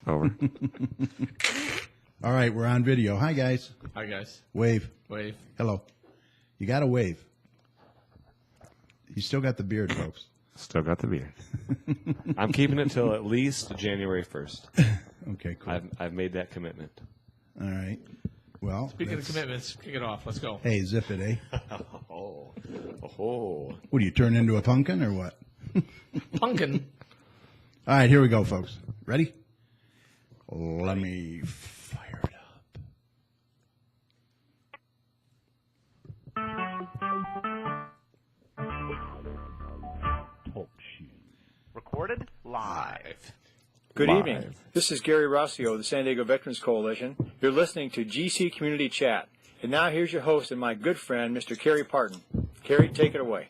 Over. All right, we're on video. Hi, guys. Hi, guys. Wave. Wave. Hello. You got to wave. You still got the beard, folks. Still got the beard. I'm keeping it till at least January 1st. Okay, cool. I've made that commitment. All right. Well, Speaking of commitments, kick it off. Let's go. hey, zip it, eh? Oh. What, do you turn into a pumpkin or what? Pumpkin. All right, here we go, folks. Ready? Let me fire it up. Recorded live. Good Live. evening. This is Gary Rossio of the San Diego Veterans Coalition. You're listening to GC Community Chat. And now here's your host and my good friend, Mr. Kerry Parton. Kerry, take it away.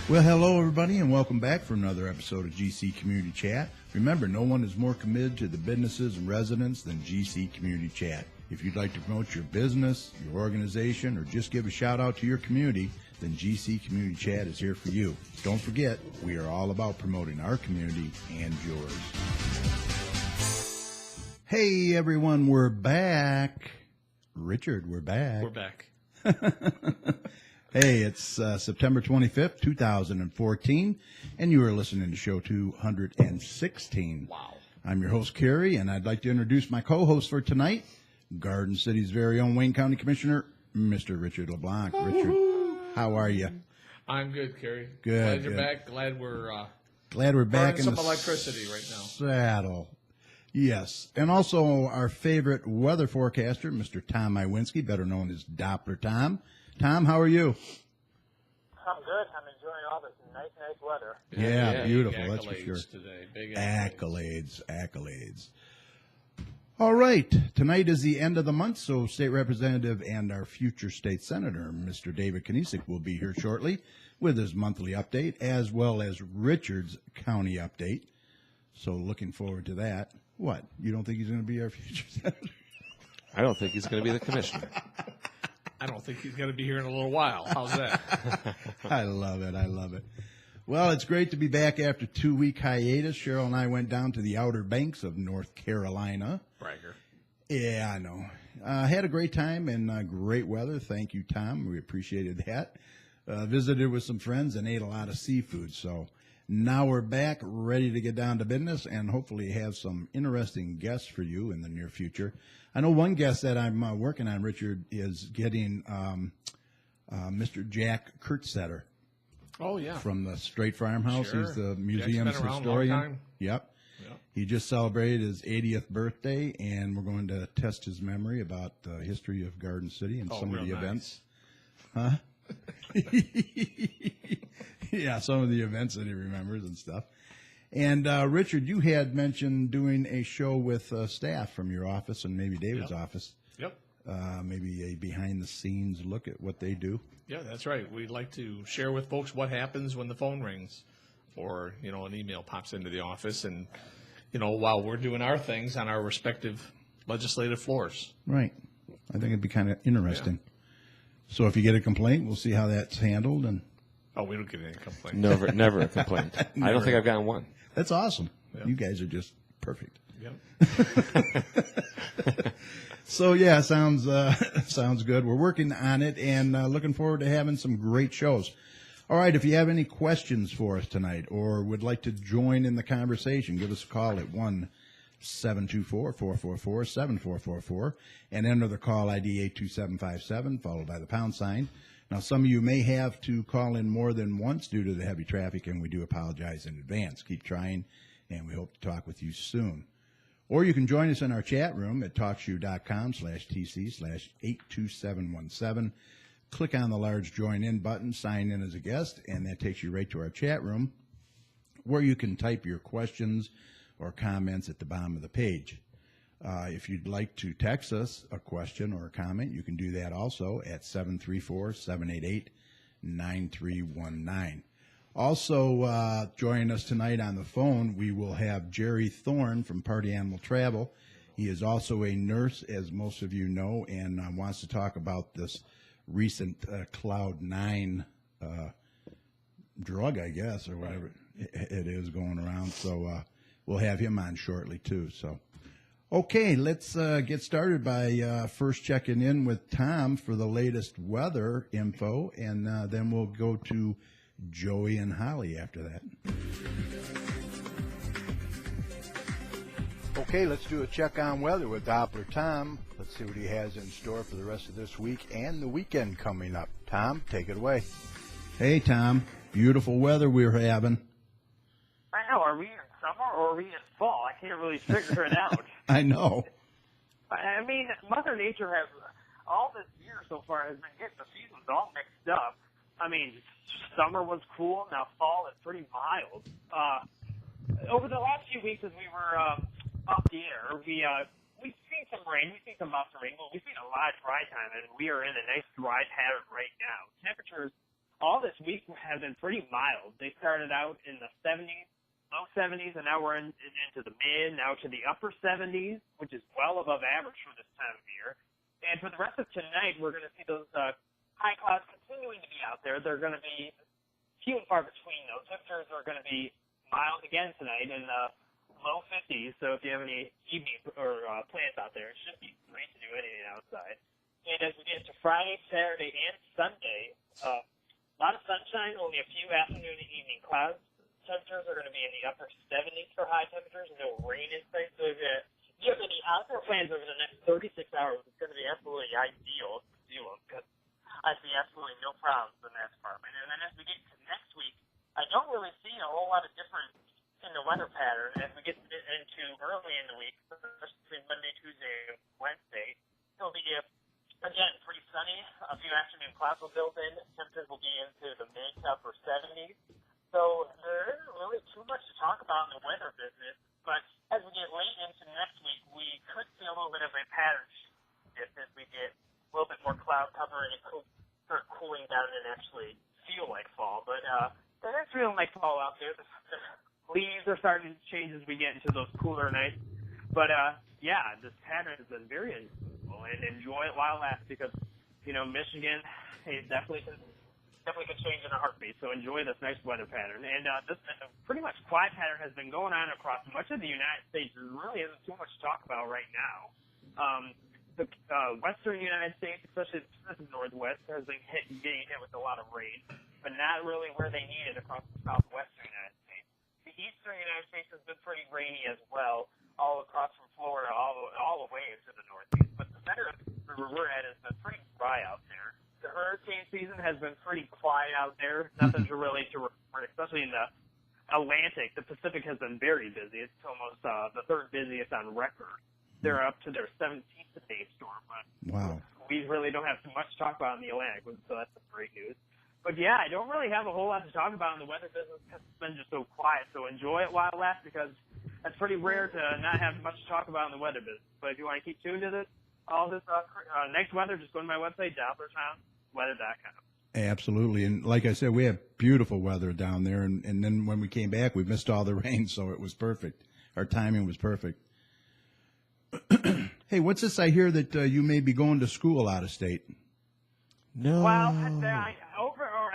Well, hello, everybody, and welcome back for another episode of GC Community Chat. Remember, no one is more committed to the businesses and residents than GC Community Chat. If you'd like to promote your business, your organization, or just give a shout-out to your community, then GC Community Chat is here for you. Don't forget, we are all about promoting our community and yours. Hey, everyone, we're back. Richard, we're back. We're back. Hey, it's September 25th, 2014, and you are listening to show 216. Wow. I'm your host, Kerry, and I'd like to introduce my co-host for tonight, Garden City's very own Wayne County Commissioner, Mr. Richard LeBlanc. Richard, how are you? I'm good, Kerry. Good, Glad you're good. back. Glad we're Glad we're back in burning some the electricity right now. saddle. Yes, and also our favorite weather forecaster, Mr. Tom Iwinski, better known as Doppler Tom. Tom, how are you? I'm good. I'm enjoying all this nice weather. Yeah, beautiful, big that's for accolades sure. Today. Big accolades. Accolades. All right. Tonight is the end of the month, so State Representative and our future state senator, Mr. David Knezek, will be here shortly with his monthly update, as well as Richard's county update. So looking forward to that. What? You don't think he's going to be our future senator? I don't think he's going to be the commissioner. I don't think he's going to be here in a little while. How's that? I love it. I love it. Well, it's great to be back after a 2-week hiatus. Cheryl and I went down to the Outer Banks of North Carolina. Bragger. Yeah, I know. Had a great time and great weather. Thank you, Tom. We appreciated that. Visited with some friends and ate a lot of seafood. So now we're back, ready to get down to business and hopefully have some interesting guests for you in the near future. I know one guest that I'm working on, Richard, is getting Mr. Jack Kurtzetter. Oh, yeah. From the Straight Farmhouse. Sure. He's the Jack's museum's been around a long historian. time. Yep. Yep. He just celebrated his 80th birthday, and we're going to test his memory about the history of Garden City and some of real the nice. events. Huh? Yeah, some of the events that he remembers and stuff. And Richard, you had mentioned doing a show with staff from your office and maybe David's Yep. office. Yep. Maybe a behind-the-scenes look at what they do. Yeah, that's right. We'd like to share with folks what happens when the phone rings or, an email pops into the office and, while we're doing our things on our respective legislative floors. Right. I think it'd be kind of interesting. So if you get a complaint, we'll see how that's handled. And Oh, we don't get any complaints. Never a complaint. I don't think I've gotten one. that's awesome. Yeah. You guys are just perfect. Yep. So yeah, sounds good. We're working on it and looking forward to having some great shows. All right, if you have any questions for us tonight or would like to join in the conversation, give us a call at 1-724-444-7444 and enter the call ID 82757 followed by the pound sign. Now, some of you may have to call in more than once due to the heavy traffic, and we do apologize in advance. Keep trying, and we hope to talk with you soon. Or you can join us in our chat room at talkshoe.com/tc/82717. Click on the large join in button, sign in as a guest, and that takes you right to our chat room where you can type your questions or comments at the bottom of the page. If you'd like to text us a question or a comment, you can do that also at 734-788-9319. Also, joining us tonight on the phone, we will have Jerry Thorne from Party Animal Travel. He is also a nurse, as most of you know, and wants to talk about this recent Cloud 9 drug, I guess, or whatever. it is going around. So we'll have him on shortly too. So, okay, let's get started by first checking in with Tom for the latest weather info, and then we'll go to Joey and Holly after that. Okay, let's do a check on weather with Doppler Tom. Let's see what he has in store for the rest of this week and the weekend coming up. Tom, take it away. Hey, Tom. Beautiful weather we're having. I know. Are we in summer or are we in fall? I can't really figure it out. I know. I mean, Mother Nature has, all this year so far has been getting the seasons all mixed up. I mean, summer was cool. Now fall is pretty mild. Over the last few weeks as we were up the air, we've seen some rain, we've seen some mountain rain, but we've seen a lot of dry time, and we are in a nice dry pattern right now. Temperatures all this week have been pretty mild. They started out in the 70s, low 70s, and now we're into the mid, now to the upper 70s, which is well above average for this time of year. And for the rest of tonight, we're going to see those high clouds continuing to be out there. They're going to be few and far between, though. Temperatures are going to be mild again tonight in the low 50s, so if you have any evening or plans out there, it should be great to do anything outside. And as we get into Friday, Saturday, and Sunday, a lot of sunshine, only a few afternoon and evening clouds. Temperatures are going to be in the upper 70s for high temperatures, no rain in sight. So if you have any outdoor plans over the next 36 hours, it's going to be absolutely ideal to do them, because I see absolutely no problems in that department. And then as we get to next week, I don't really see a whole lot of difference in the weather pattern as we get into early in the week, especially Monday, Tuesday, and Wednesday. It'll be, again, pretty sunny. A few afternoon clouds will build in. Temperatures will be into the mid to upper 70s. So there isn't really too much to talk about in the weather business. But as we get late into next week, we could see a little bit of a pattern shift as we get a little bit more cloud cover and it could start cooling down and actually feel like fall. But it is feeling like fall out there. The leaves are starting to change as we get into those cooler nights. But, yeah, this pattern has been very unusual, and enjoy it while it lasts because, you know, Michigan, it definitely could change in a heartbeat. So enjoy this nice weather pattern. And this pretty much quiet pattern has been going on across much of the United States. There really isn't too much to talk about right now. The western United States, especially the Pacific Northwest, has been getting hit with a lot of rain, but not really where they need it across the southwestern United States. The eastern United States has been pretty rainy as well, all across from Florida all the way into the northeast. But the center of where we're at has been pretty dry out there. The hurricane season has been pretty quiet out there. Nothing to really report, especially in the Atlantic. The Pacific has been very busy. It's almost the third busiest on record. They're up to their 17th day storm. But wow. We really don't have too much to talk about in the Atlantic, so that's great news. But, yeah, I don't really have a whole lot to talk about in the weather business because it's been just so quiet. So enjoy it while it lasts because it's pretty rare to not have much to talk about in the weather business. But if you want to keep tuned to this, all this next weather, just go to my website, DopplerTownWeather.com. Absolutely. And like I said, we have beautiful weather down there. And then when we came back, we missed all the rain, so it was perfect. Our timing was perfect. Hey, what's this I hear that you may be going to school out of state? No. Well,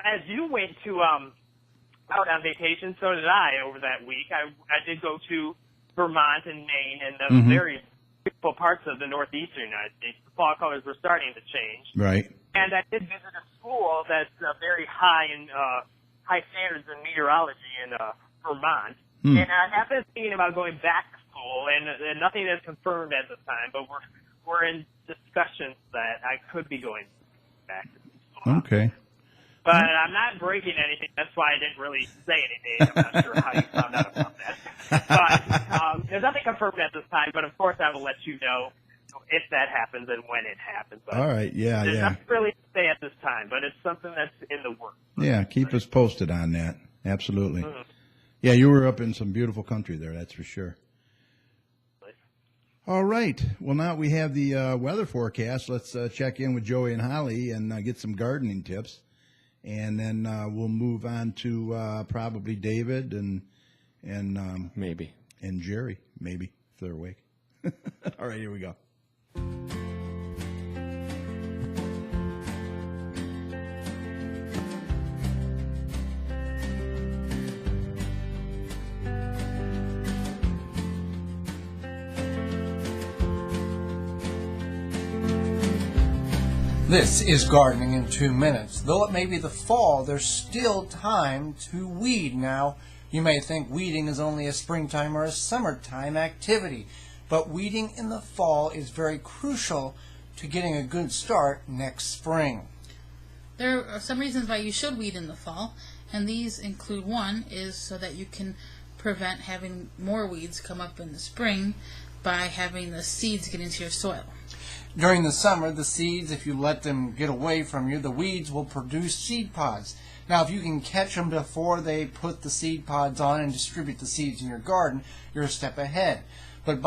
as you went to out on vacation, so did I over that week. I did go to Vermont and Maine and the very beautiful parts of the northeastern United States. The fall colors were starting to change. Right. And I did visit a school that's very high in high standards in meteorology in Vermont. And I have been thinking about going back to school, and nothing is confirmed at this time, but we're in discussions that I could be going back to school. Okay. But I'm not breaking anything. That's why I didn't really say anything. I'm not sure how you found out about that. But there's nothing confirmed at this time. But, of course, I will let you know if that happens and when it happens. But all right. Yeah, there's yeah. nothing really to say at this time, but it's something that's in the works. Yeah, keep us posted on that. Absolutely. Yeah, you were up in some beautiful country there, that's for sure. All right. Well, now we have the weather forecast. Let's check in with Joey and Holly and get some gardening tips. And then we'll move on to probably David and Maybe. And Jerry, maybe, if they're awake. All right, here we go. This is Gardening in 2 Minutes. Though it may be the fall, there's still time to weed. Now, you may think weeding is only a springtime or a summertime activity, but weeding in the fall is very crucial to getting a good start next spring. There are some reasons why you should weed in the fall, and these include: one is so that you can prevent having more weeds come up in the spring by having the seeds get into your soil. During the summer, the seeds, if you let them get away from you, the weeds will produce seed pods. Now, if you can catch them before they put the seed pods on and distribute the seeds in your garden, you're a step ahead. But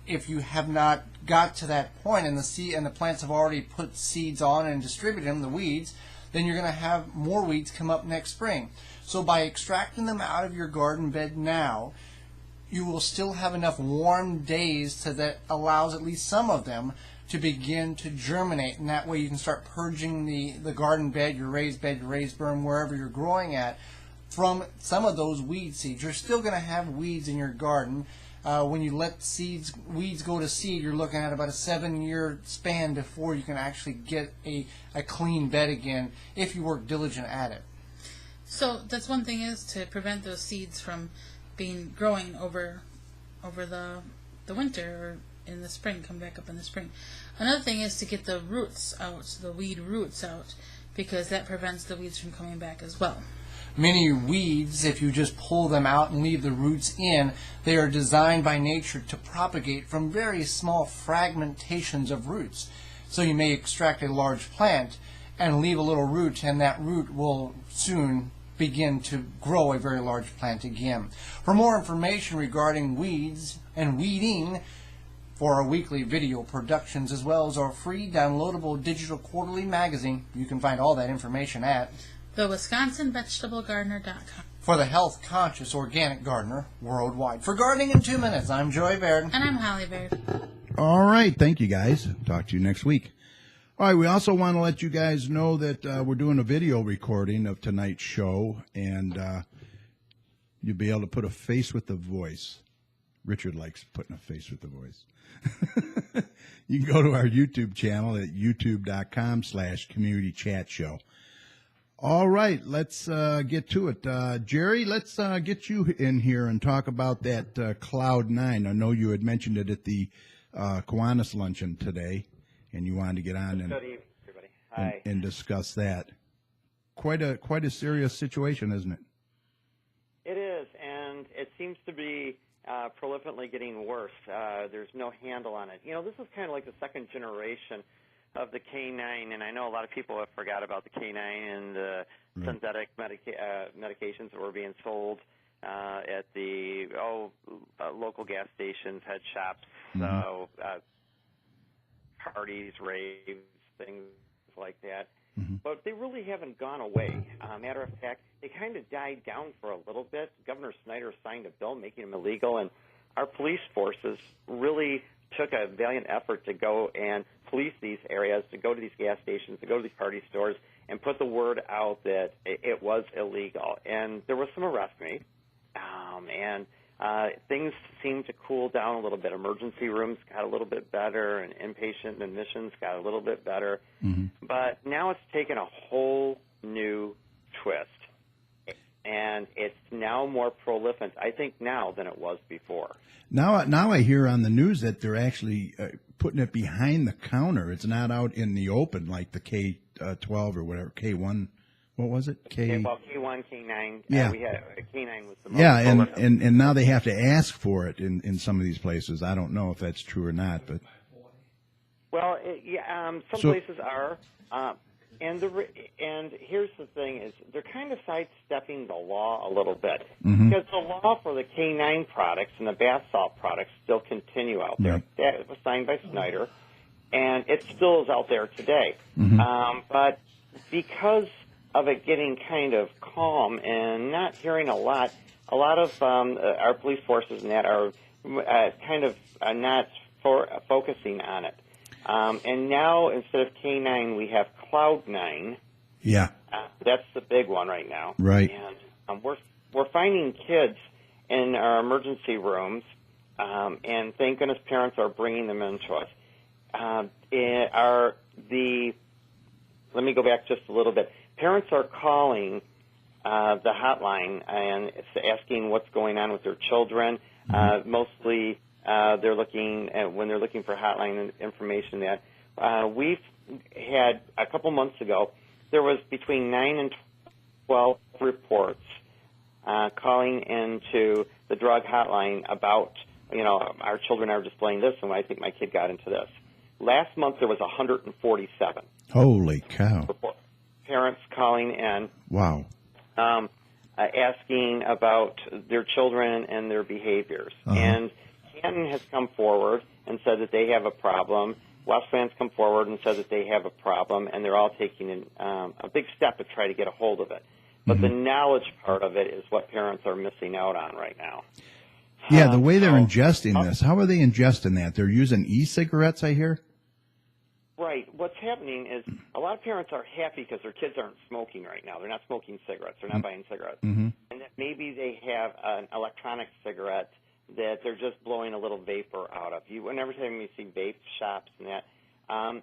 if you have not got to that point and the plants have already put seeds on and distributed them, the weeds, then you're going to have more weeds come up next spring. So by extracting them out of your garden bed now, you will still have enough warm days that allows at least some of them to begin to germinate, and that way you can start purging the garden bed, your raised berm, wherever you're growing at, from some of those weed seeds. You're still going to have weeds in your garden. When you let weeds go to seed, you're looking at about a 7-year span before you can actually get a clean bed again if you work diligent at it. So that's one thing, is to prevent those seeds from growing over the winter, or in the spring, come back up in the spring. Another thing is to get the roots out, the weed roots out, because that prevents the weeds from coming back as well. Many weeds, if you just pull them out and leave the roots in, they are designed by nature to propagate from very small fragmentations of roots. So you may extract a large plant and leave a little root, and that root will soon begin to grow a very large plant again. For more information regarding weeds and weeding, for our weekly video productions, as well as our free downloadable digital quarterly magazine, you can find all that information at thewisconsinvegetablegardener.com. For the health-conscious organic gardener worldwide. For Gardening in 2 Minutes, I'm Joy Baird. And I'm Holly Baird. All right. Thank you, guys. Talk to you next week. All right. We also want to let you guys know that we're doing a video recording of tonight's show, and you'll be able to put a face with the voice. Richard likes putting a face with the voice. You can go to our YouTube channel at youtube.com/community chat show. All right, let's get to it. Jerry, let's get you in here and talk about that Cloud 9. I know you had mentioned it at the Kiwanis luncheon today, and you wanted to get on Good evening, everybody. Hi. and discuss that. Quite a serious situation, isn't it? It is, and it seems to be prolifically getting worse. There's no handle on it. You know, this is kind of like the second generation of the K9, and I know a lot of people have forgot about the K9 and the synthetic medications that were being sold at the local gas stations, head shops, parties, raves, things like that. But they really haven't gone away. Matter of fact, they kind of died down for a little bit. Governor Snyder signed a bill making them illegal, and our police forces really took a valiant effort to go and police these areas, to go to these gas stations, to go to these party stores, and put the word out that it was illegal. And there was some arrests made, and things seemed to cool down a little bit. Emergency rooms got a little bit better, and inpatient admissions got a little bit better. But now it's taken a whole new twist, and it's now more prolific, I think, now than it was before. Now I hear on the news that they're actually putting it behind the counter. It's not out in the open like the K12 or whatever, K1. What was it? K1, K9. Yeah. We had K9 was the most. Yeah, and now they have to ask for it in some of these places. I don't know if that's true or not, but. Well, some places are, and here's the thing: is they're kind of sidestepping the law a little bit, because the law for the K9 products and the bath salt products still continue out there. That was signed by Snyder, and it still is out there today. But because of it getting kind of calm and not hearing a lot of our police forces and that are kind of not focusing on it. And now, instead of K9, we have Cloud 9. Yeah. That's the big one right now. Right. And we're finding kids in our emergency rooms, and thank goodness parents are bringing them into us. The let me go back just a little bit. Parents are calling the hotline and it's asking what's going on with their children. Mostly they're looking when they're looking for hotline information. That we've had a couple months ago, there was between 9 and 12 reports calling into the drug hotline about, our children are displaying this, and I think my kid got into this. Last month there was 147. Holy cow! Parents calling in. Wow. Asking about their children and their behaviors. And Canton has come forward and said that they have a problem. Westland's come forward and said that they have a problem, and they're all taking a big step to try to get a hold of it. But the knowledge part of it is what parents are missing out on right now. Yeah, the way they're ingesting this, how are they ingesting that? They're using e-cigarettes, I hear? Right. What's happening is a lot of parents are happy because their kids aren't smoking right now. They're not smoking cigarettes. They're not buying cigarettes. And that maybe they have an electronic cigarette that they're just blowing a little vapor out of. Whenever time you see vape shops and that,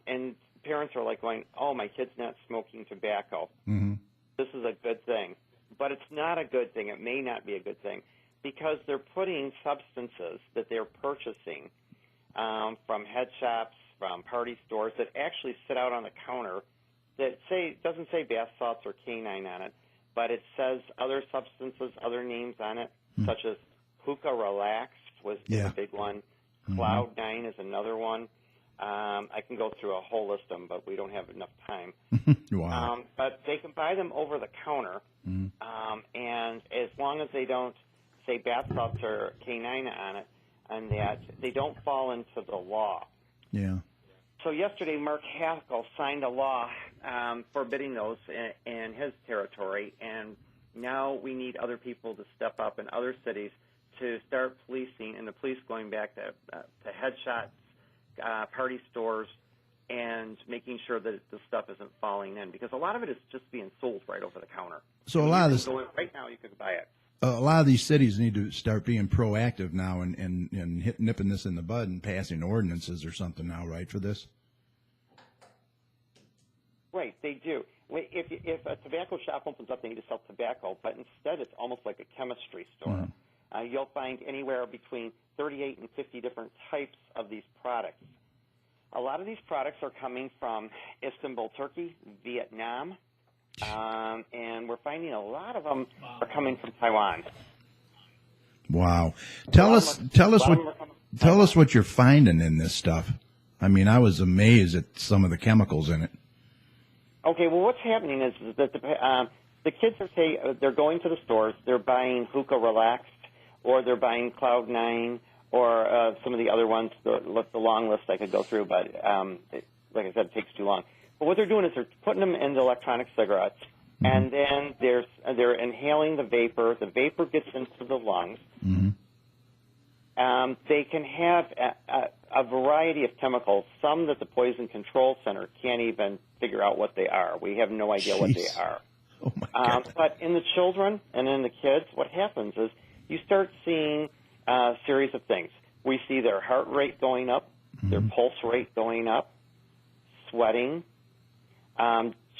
and parents are like going, oh, my kid's not smoking tobacco. This is a good thing. But it's not a good thing. It may not be a good thing because they're putting substances that they're purchasing from head shops, from party stores that actually sit out on the counter that doesn't say bath salts or canine on it, but it says other substances, other names on it, such as Hookah Relax was a big one. Cloud 9 is another one. I can go through a whole list of them, but we don't have enough time. Wow. But they can buy them over the counter, and as long as they don't say bath salts or canine on it, and that they don't fall into the law. Yeah. So yesterday, Mark Haskell signed a law forbidding those in his territory, and now we need other people to step up in other cities to start policing, and the police going back to head shots, party stores, and making sure that the stuff isn't falling in, because a lot of it is just being sold right over the counter. So a lot of this, right now, you could buy it. a lot of these cities need to start being proactive now and nipping this in the bud and passing ordinances or something now, right, for this? Right, they do. If a tobacco shop opens up, they need to sell tobacco, but instead it's almost like a chemistry store. You'll find anywhere between 38 and 50 different types of these products. A lot of these products are coming from Istanbul, Turkey, Vietnam, and we're finding a lot of them are coming from Taiwan. Wow. Tell us what you're finding in this stuff. I mean, I was amazed at some of the chemicals in it. Okay, well, what's happening is that the kids they're going to the stores, they're buying Hookah Relaxed, or they're buying Cloud 9, or some of the other ones. The long list I could go through, but like I said, it takes too long. But what they're doing is they're putting them into electronic cigarettes, and then they're inhaling the vapor. The vapor gets into the lungs. They can have a variety of chemicals, some that the Poison Control Center can't even figure out what they are. We have no idea what they are. Oh my God. But in the children and in the kids, what happens is you start seeing a series of things. We see their heart rate going up, their pulse rate going up, sweating,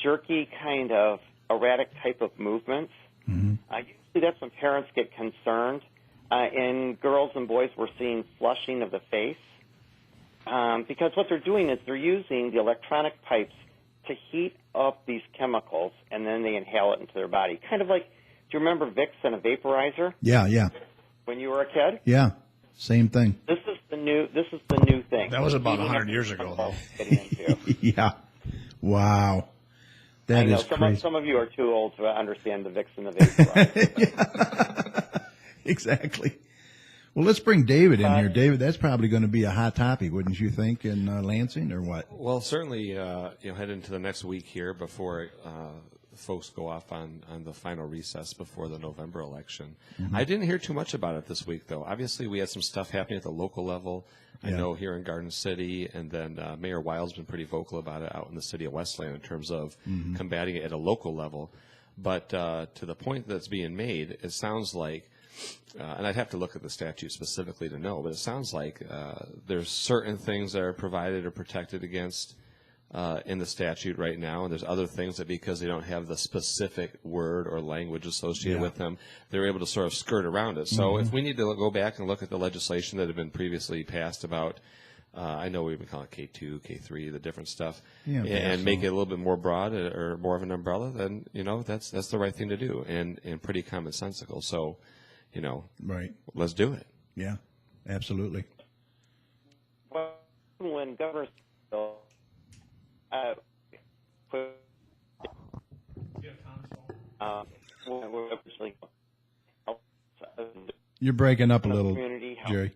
jerky kind of erratic type of movements. Usually that's when parents get concerned. In girls and boys, we're seeing flushing of the face because what they're doing is they're using the electronic pipes to heat up these chemicals, and then they inhale it into their body. Kind of like, do you remember Vicks and a vaporizer? Yeah. When you were a kid? Yeah, same thing. This is the new thing. That was about 100 years ago, though. Yeah. Wow. That is crazy. Some of you are too old to understand the Vicks and the vaporizer. Exactly. Well, let's bring David in here. David, that's probably going to be a hot topic, wouldn't you think, in Lansing, or what? Well, certainly, head into the next week here before folks go off on the final recess before the November election. I didn't hear too much about it this week, though. Obviously, we had some stuff happening at the local level. I know here in Garden City, and then Mayor Wild's been pretty vocal about it out in the city of Westland in terms of combating it at a local level. But to the point that's being made, it sounds like, and I'd have to look at the statute specifically to know, but it sounds like there's certain things that are provided or protected against in the statute right now, and there's other things that because they don't have the specific word or language associated with them, they're able to sort of skirt around it. So if we need to go back and look at the legislation that had been previously passed about, I know we've been calling it K2, K3, the different stuff, and make it a little bit more broad or more of an umbrella, then, that's the right thing to do and pretty commonsensical. So, let's do it. Yeah, absolutely. Well, when Governor You're breaking up a little, Jerry.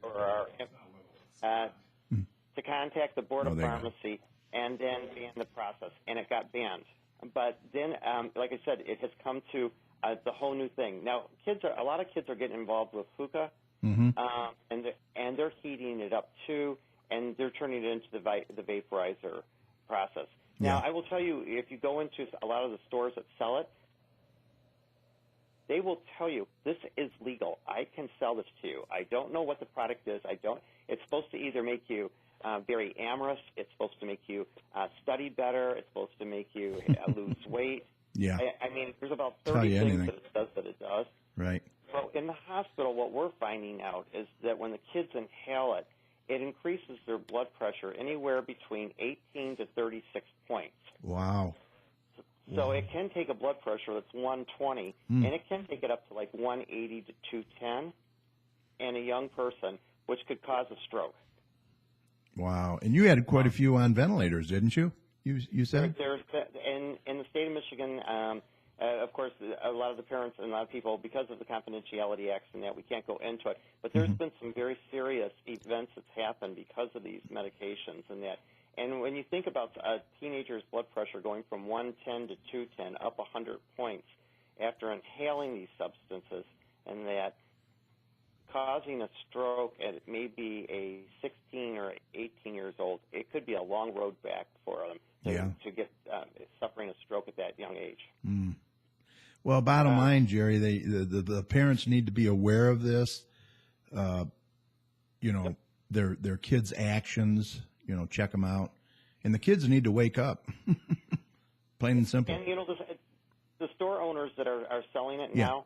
To contact the Board of Pharmacy and then ban the process, and it got banned. But then, like I said, it has come to the whole new thing. Now, a lot of kids are getting involved with hookah, and they're heating it up too, and they're turning it into the vaporizer process. Now, I will tell you, if you go into a lot of the stores that sell it, they will tell you, this is legal. I can sell this to you. I don't know what the product is. It's supposed to either make you very amorous. It's supposed to make you study better. It's supposed to make you lose weight. Yeah. I mean, there's about 30 things that it does. Right. So in the hospital, what we're finding out is that when the kids inhale it, it increases their blood pressure anywhere between 18 to 36 points. Wow. So it can take a blood pressure that's 120, and it can take it up to like 180 to 210 in a young person, which could cause a stroke. Wow. And you had quite a few on ventilators, didn't you? You said? In the state of Michigan, of course, a lot of the parents and a lot of people, because of the Confidentiality Acts and that, we can't go into it. But there's been some very serious events that's happened because of these medications and that. And when you think about a teenager's blood pressure going from 110 to 210, up 100 points after inhaling these substances, and that causing a stroke at maybe a 16 or 18 years old, it could be a long road back for them to get suffering a stroke at that young age. Well, bottom line, Jerry, the parents need to be aware of this. Their kids' actions. Check them out, and the kids need to wake up. Plain and simple. And the store owners that are selling it now,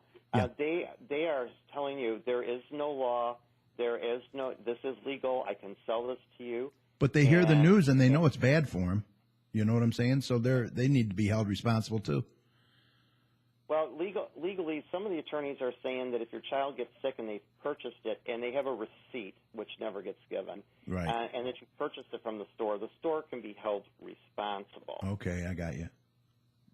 they are telling you there is no law, this is legal. I can sell this to you. But they hear the news and they know it's bad for them. You know what I'm saying? So they need to be held responsible too. Well, legally, some of the attorneys are saying that if your child gets sick and they've purchased it and they have a receipt, which never gets given, right, and that you purchased it from the store can be held responsible. Okay, I got you.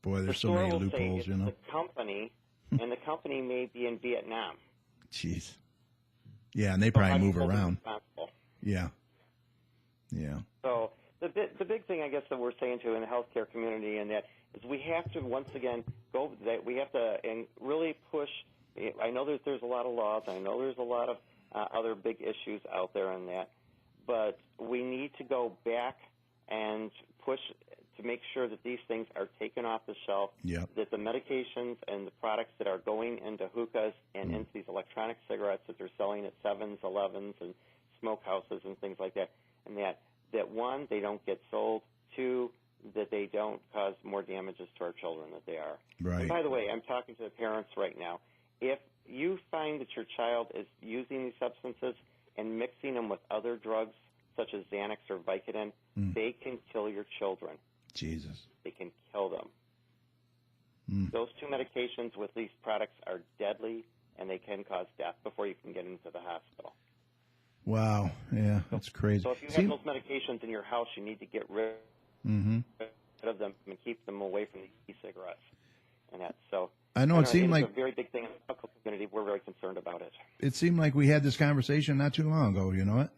Boy, there's so many loopholes, The company, and the company may be in Vietnam. Jeez. Yeah, and they probably move around. Yeah. So the big thing, I guess, that we're saying to in the healthcare community, and that is we have to once again we have to and really push. I know that there's a lot of laws. I know there's a lot of other big issues out there in that, but we need to go back and push to make sure that these things are taken off the shelf. Yep. That the medications and the products that are going into hookahs and into these electronic cigarettes that they're selling at 7s, 11s, and smokehouses and things like that, and that one, they don't get sold. Two, that they don't cause more damages to our children that they are. Right. And by the way, I'm talking to the parents right now. If you find that your child is using these substances and mixing them with other drugs, such as Xanax or Vicodin, they can kill your children. Jesus. They can kill them. Those two medications with these products are deadly, and they can cause death before you can get into the hospital. Wow. Yeah, that's crazy. So if you have those medications in your house, you need to get rid of them and keep them away from the e-cigarettes and that. So I know it seemed like a very big thing in the medical community. We're very concerned about it. It seemed like we had this conversation not too long ago. You know what?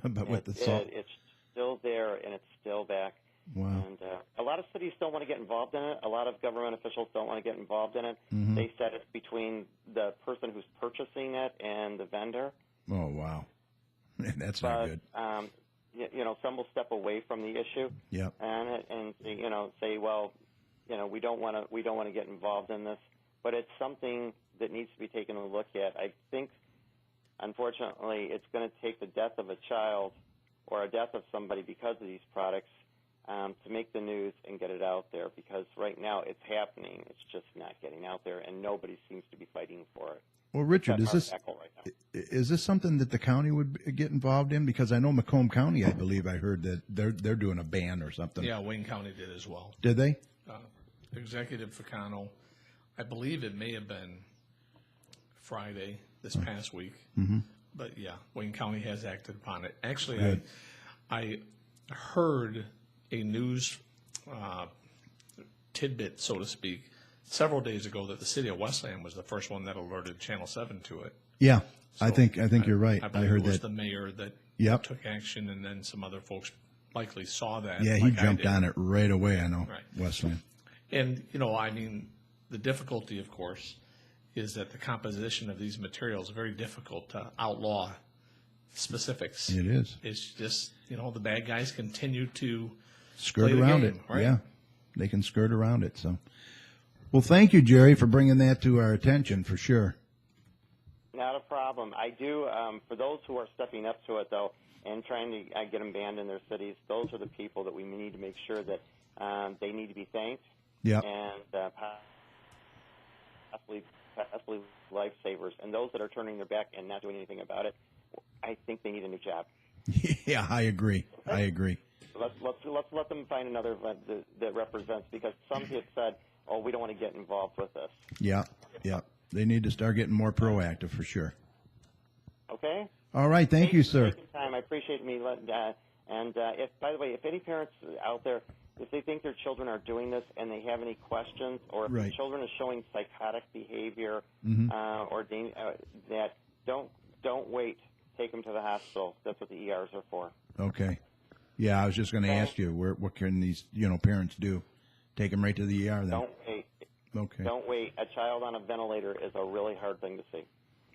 But with the salt, it's still there and it's still back. Wow. And a lot of cities don't want to get involved in it. A lot of government officials don't want to get involved in it. They said it's between the person who's purchasing it and the vendor. Oh wow, man, that's not good. Some will step away from the issue. Yep. And say, well, we don't want to get involved in this, but it's something that needs to be taken a look at. I think, unfortunately, it's going to take the death of a child or a death of somebody because of these products to make the news and get it out there, because right now it's happening. It's just not getting out there, and nobody seems to be fighting for it. Well, Richard, That's is our tackle right now. this something that the county would get involved in? Because I know Macomb County, I believe I heard that they're doing a ban or something. Yeah, Wayne County did as well. Did they? Executive Ficano, I believe it may have been Friday this past week. Mm-hmm. But yeah, Wayne County has acted upon it. Actually, I heard a news tidbit, so to speak, several days ago that the city of Westland was the first one that alerted Channel 7 to it. Yeah, So I think you're right. I I believe heard it was that. the mayor that Yep. took action, and then some other folks likely saw that. Yeah, he like I jumped did. on it right away. I know, Right. Westland. And, I mean, the difficulty, of course, is that the composition of these materials is very difficult to outlaw specifics. It is. It's just, the bad guys continue to Skirt play the around game, it. right? Yeah, they can skirt around it. So, well, thank you, Jerry, for bringing that to our attention for sure. Not a problem. I do, for those who are stepping up to it, though, and trying to get them banned in their cities, those are the people that we need to make sure that they need to be thanked. Yeah. And possibly lifesavers. And those that are turning their back and not doing anything about it, I think they need a new job. Yeah, I agree. I agree. Let's let them find another that represents, because some have said, "Oh, we don't want to get involved with this." Yeah, yeah. They need to start getting more proactive for sure. Okay. All right. Thank you, sir. For taking time. I appreciate me letting. And if, by the way, if any parents out there, if they think their children are doing this and they have any questions, or if Right. the children are showing psychotic behavior or that, don't wait. Take them to the hospital. That's what the ERs are for. Okay. Yeah, I was just going to ask you, what can these parents do? Take them right to the ER then? Don't wait. Okay. Don't wait. A child on a ventilator is a really hard thing to see.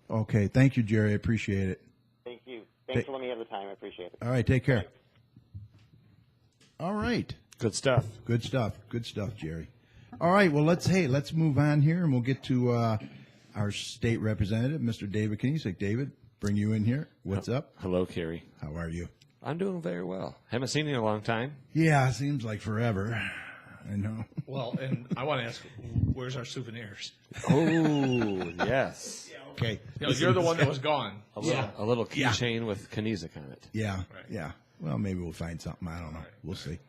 Okay. Thank you, Jerry. I appreciate it. Thank you. Thanks for letting me have the time. I appreciate it. All right. Take care. All right. Good stuff. Good stuff. Good stuff, Jerry. All right. Well, let's move on here, and we'll get to our state representative, Mr. David Knezek. David, bring you in here. What's up? Hello, Carrie. How are you? I'm doing very well. Haven't seen you in a long time. Yeah, seems like forever. I know. Well, and I want to ask, where's our souvenirs? Oh, yes. Okay. You're the one that was gone. A little keychain with Knezek on it. Yeah. Yeah. Well, maybe we'll find something. I don't know. We'll see.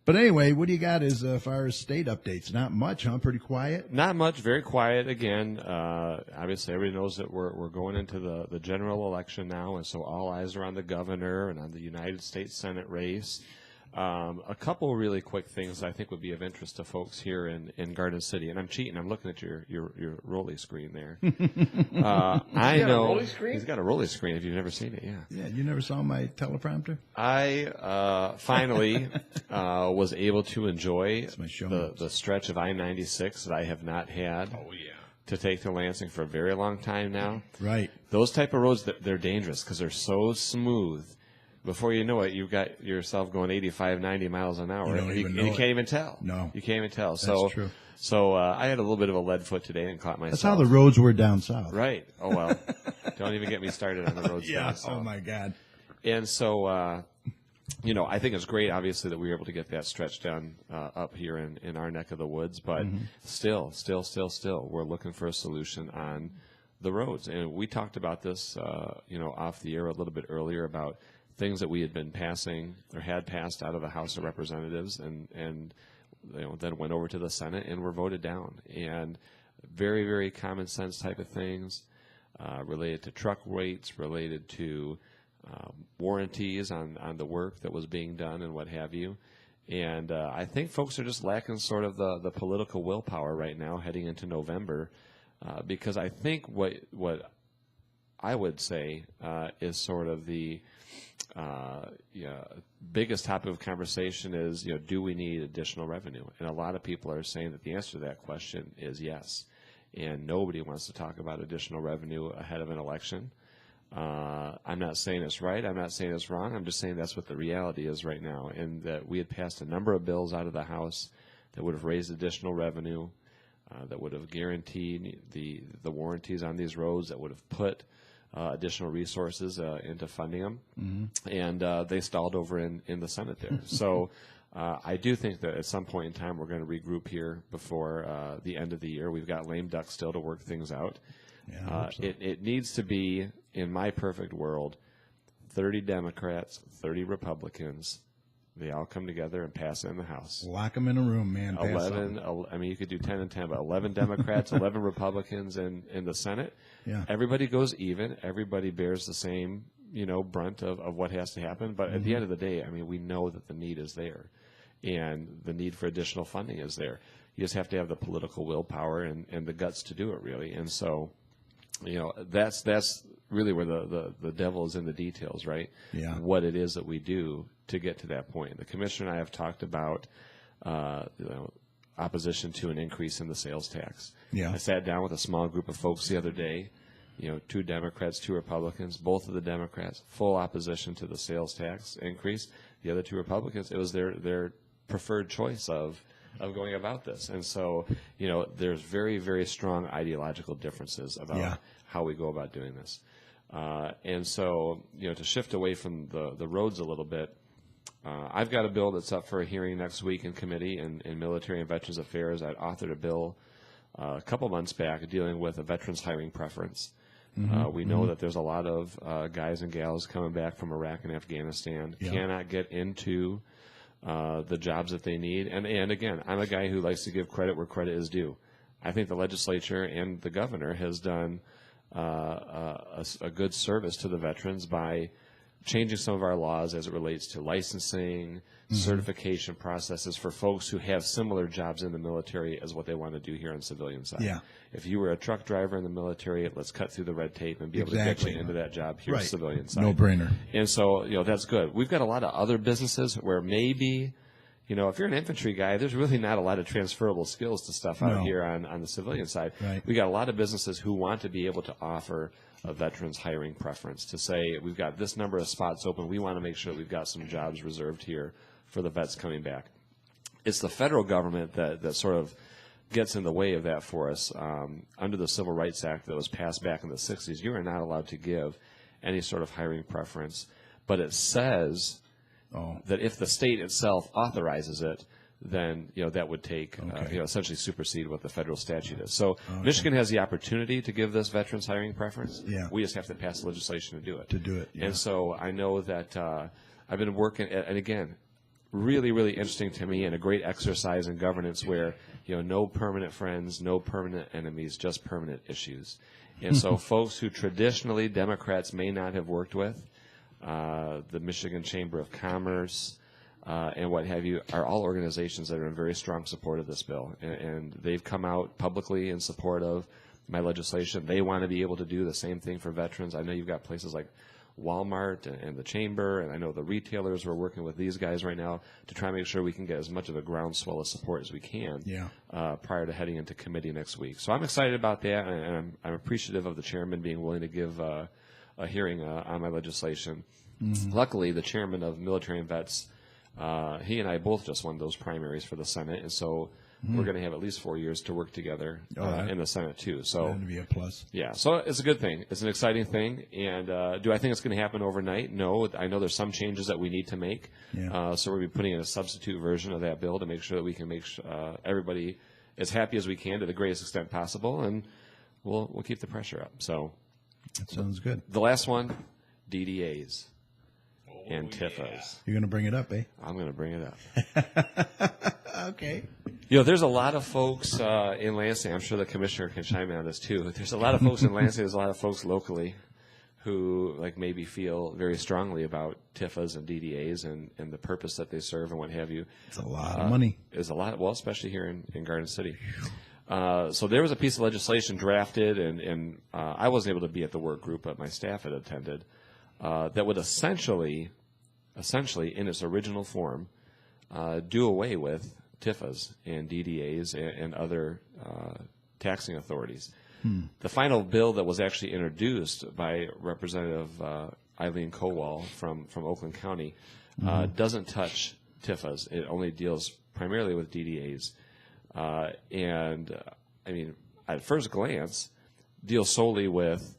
But anyway, what do you got as far as state updates? Not much, huh? Pretty quiet? Not much, very quiet again. Obviously, everybody knows that we're going into the general election now, and so all eyes are on the governor and on the United States Senate race. A couple really quick things I think would be of interest to folks here in Garden City. And I'm cheating. I'm looking at your rolly screen there. I know. He's got a rolly screen if you've never seen it, yeah. Yeah, you never saw my teleprompter? I finally was able to enjoy my show the stretch of I-96 that I have not had to take to Lansing for a very long time now. Right. Those type of roads, they're dangerous because they're so smooth. Before you know it, you've got yourself going 85, 90 miles an hour. You can't even tell. No. You can't even tell. That's true. So I had a little bit of a lead foot today and caught myself. That's how the roads were down south. Right. Oh, well. Don't even get me started on the roads down south. Oh, my God. And so, I think it's great, obviously, that we were able to get that stretch done up here in our neck of the woods. But still, we're looking for a solution on the roads. And we talked about this, off the air a little bit earlier about things that we had been passing or had passed out of the House of Representatives and then went over to the Senate and were voted down. And very, very common sense type of things related to truck rates, related to warranties on the work that was being done and what have you. And I think folks are just lacking sort of the political willpower right now heading into November, because I think what I would say is sort of the biggest topic of conversation is, do we need additional revenue? And a lot of people are saying that the answer to that question is yes. And nobody wants to talk about additional revenue ahead of an election. I'm not saying it's right. I'm not saying it's wrong. I'm just saying that's what the reality is right now. And that we had passed a number of bills out of the House that would have raised additional revenue, that would have guaranteed the warranties on these roads, that would have put additional resources into funding them, and they stalled over in the Senate there. So I do think that at some point in time we're going to regroup here before the end of the year. We've got lame duck still to work things out. Yeah, I hope so. It needs to be, in my perfect world, 30 Democrats, 30 Republicans. They all come together and pass it in the House. Lock them in a room, man. Pass 11, something. I mean, you could do 10 and 10, but 11 Democrats, 11 Republicans in the Senate. Yeah. Everybody goes even. Everybody bears the same, brunt of what has to happen. But at the end of the day, I mean, we know that the need is there, and the need for additional funding is there. You just have to have the political willpower and the guts to do it, really. And so, that's really where the devil is in the details, right? Yeah. What it is that we do to get to that point. The commissioner and I have talked about opposition to an increase in the sales tax. Yeah. I sat down with a small group of folks the other day, 2 Democrats, 2 Republicans, both of the Democrats, full opposition to the sales tax increase. The other 2 Republicans, it was their preferred choice of going about this. And so, there's very, very strong ideological differences about how we go about doing this. And so, to shift away from the roads a little bit, I've got a bill that's up for a hearing next week in committee in Military and Veterans Affairs. I'd authored a bill a couple months back dealing with a veterans hiring preference. We know that there's a lot of guys and gals coming back from Iraq and Afghanistan, cannot get into the jobs that they need. And again, I'm a guy who likes to give credit where credit is due. I think the legislature and the governor has done a good service to the veterans by changing some of our laws as it relates to licensing, certification processes for folks who have similar jobs in the military as what they want to do here on the civilian side. Yeah. If you were a truck driver in the military, let's cut through the red tape and be able to get you into that job here on the civilian side. No brainer. And so, that's good. We've got a lot of other businesses where maybe, if you're an infantry guy, there's really not a lot of transferable skills to stuff out here on the civilian side. Right. We got a lot of businesses who want to be able to offer a veterans hiring preference, to say we've got this number of spots open. We want to make sure we've got some jobs reserved here for the vets coming back. It's the federal government that sort of gets in the way of that for us. Under the Civil Rights Act that was passed back in the 60s, you are not allowed to give any sort of hiring preference. But it says that if the state itself authorizes it, then that would take essentially supersede what the federal statute is. So Michigan has the opportunity to give this veterans hiring preference. Yeah. We just have to pass legislation to do it. Yeah. And so I know that I've been working, and again, really, really interesting to me, and a great exercise in governance where no permanent friends, no permanent enemies, just permanent issues. And so folks who traditionally Democrats may not have worked with, the Michigan Chamber of Commerce, and what have you, are all organizations that are in very strong support of this bill. And they've come out publicly in support of my legislation. They want to be able to do the same thing for veterans. I know you've got places like Walmart and the Chamber, and I know the retailers are working with these guys right now to try and make sure we can get as much of a groundswell of support as we can prior to heading into committee next week. So I'm excited about that, and I'm appreciative of the chairman being willing to give a hearing on my legislation. Luckily, the chairman of Military and Vets, he and I both just won those primaries for the Senate, and so we're going to have at least 4 years to work together in the Senate too. So that'd be a plus. Yeah, so it's a good thing. It's an exciting thing, and do I think it's going to happen overnight? No. I know there's some changes that we need to make. Yeah. So we'll be putting in a substitute version of that bill to make sure that we can make everybody as happy as we can to the greatest extent possible, and we'll keep the pressure up. So that sounds good. The last one, DDAs. And TIFAs. You're going to bring it up, eh? I'm going to bring it up. Okay. There's a lot of folks in Lansing. I'm sure the commissioner can chime in on this too. There's a lot of folks in Lansing. There's a lot of folks locally who maybe feel very strongly about TIFAs and DDAs and the purpose that they serve and what have you. It's a lot of money. It's a lot. Well, especially here in Garden City. So there was a piece of legislation drafted, and I wasn't able to be at the work group, but my staff had attended, that would essentially, in its original form, do away with TIFAs and DDAs and other taxing authorities. The final bill that was actually introduced by Representative Eileen Kowal from Oakland County doesn't touch TIFAs. It only deals primarily with DDAs. And, I mean, at first glance, deals solely with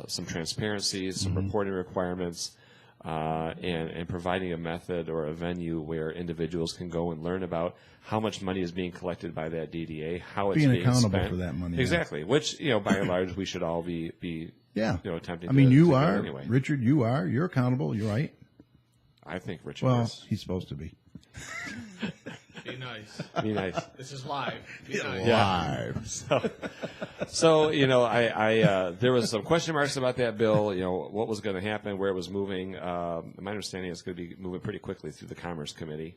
some transparency, some reporting requirements, and providing a method or a venue where individuals can go and learn about how much money is being collected by that DDA, how it's Being being accountable spent. for that money, yeah. Exactly, which, by and large, we should all be Yeah. attempting I mean, to you do are, anyway. Richard, you're accountable, you're right. I think Richard Well, is. he's supposed to be. Be nice. Be nice. This is live. Be nice. Live. So, there was some question marks about that bill, what was going to happen, where it was moving. My understanding is it's going to be moving pretty quickly through the Commerce Committee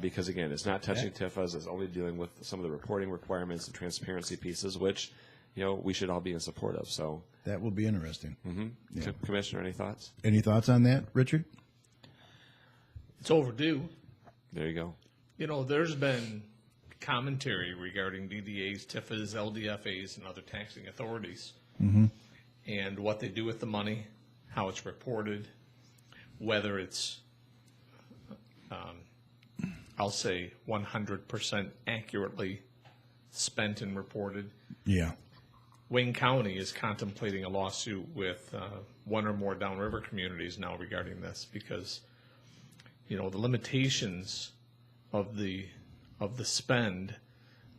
because, again, it's not touching TIFAs. It's only dealing with some of the reporting requirements, the transparency pieces, which, we should all be in support of. So, That will be interesting. Commissioner, any thoughts? Any thoughts on that, Richard? It's overdue. There you go. There's been commentary regarding DDAs, TIFAs, LDFAs, and other taxing authorities, and what they do with the money, how it's reported, whether it's, I'll say, 100% accurately spent and reported. Yeah. Wayne County is contemplating a lawsuit with one or more downriver communities now regarding this because, the limitations of the spend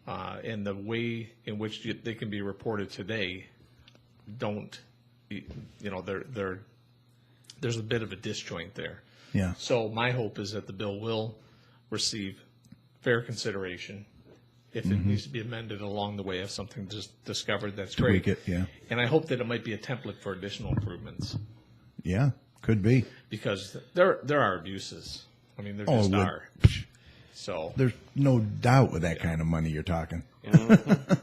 and the way in which they can be reported today don't, there's a bit of a disjoint there. Yeah. So my hope is that the bill will receive fair consideration. If it needs to be amended along the way, if something is discovered, that's great. Tweak it, yeah. And I hope that it might be a template for additional improvements Yeah, could be. because there are abuses. I mean, there just are. So, There's no doubt with that kind of money you're talking.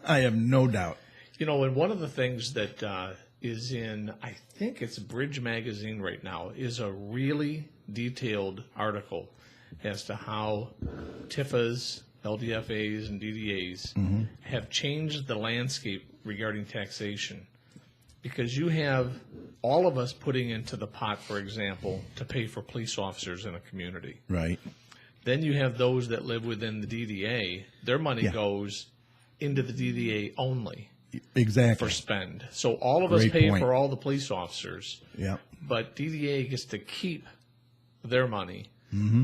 I have no doubt. and one of the things that is in, I think it's Bridge Magazine right now, is a really detailed article as to how TIFAs, LDFAs, and DDAs have changed the landscape regarding taxation. Because you have all of us putting into the pot, for example, to pay for police officers in a community. Right. Then you have those that live within the DDA. Their money Yeah. goes into the DDA only Exactly. for spend. So all of us Great pay point. for all the police officers, Yeah. but DDA gets to keep their money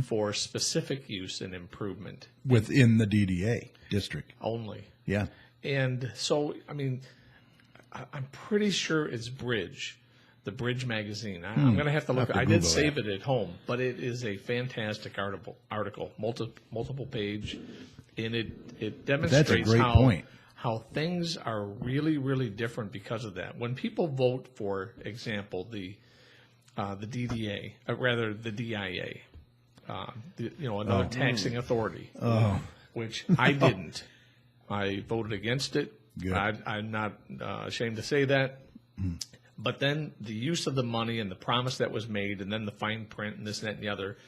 for specific use and improvement Within the DDA district. only. Yeah. And so, I mean, I'm pretty sure it's Bridge, the Bridge magazine. I'm going to have to look. Have to I did Google save that. it at home, but it is a fantastic article, multiple page, and it demonstrates great point. how things are really, really different because of that. When people vote, for example, the DDA, rather the DIA, another taxing authority, which I didn't. I voted against it. Good. I'm not ashamed to say that. But then the use of the money and the promise that was made, and then the fine print and this, that, and the other.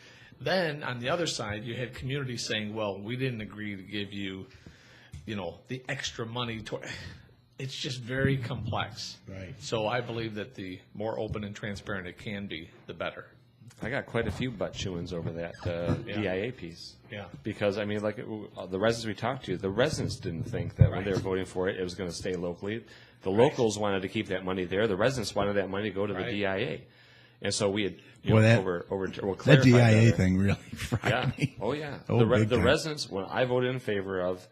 Then on the other side, you had communities saying, "Well, we didn't agree to give you, the extra money." It's just very complex. Right. So I believe that the more open and transparent it can be, the better. I got quite a few butt chewings over that DIA piece. Yeah. Because, I mean, like the residents we talked to, the residents didn't think that when they were voting for it, it was going to stay locally. The locals wanted to keep that money there. The residents wanted that money to go to the DIA. And so we had, that DIA thing really fried me. Oh, yeah. Oh, the big time. residents, when I voted in favor of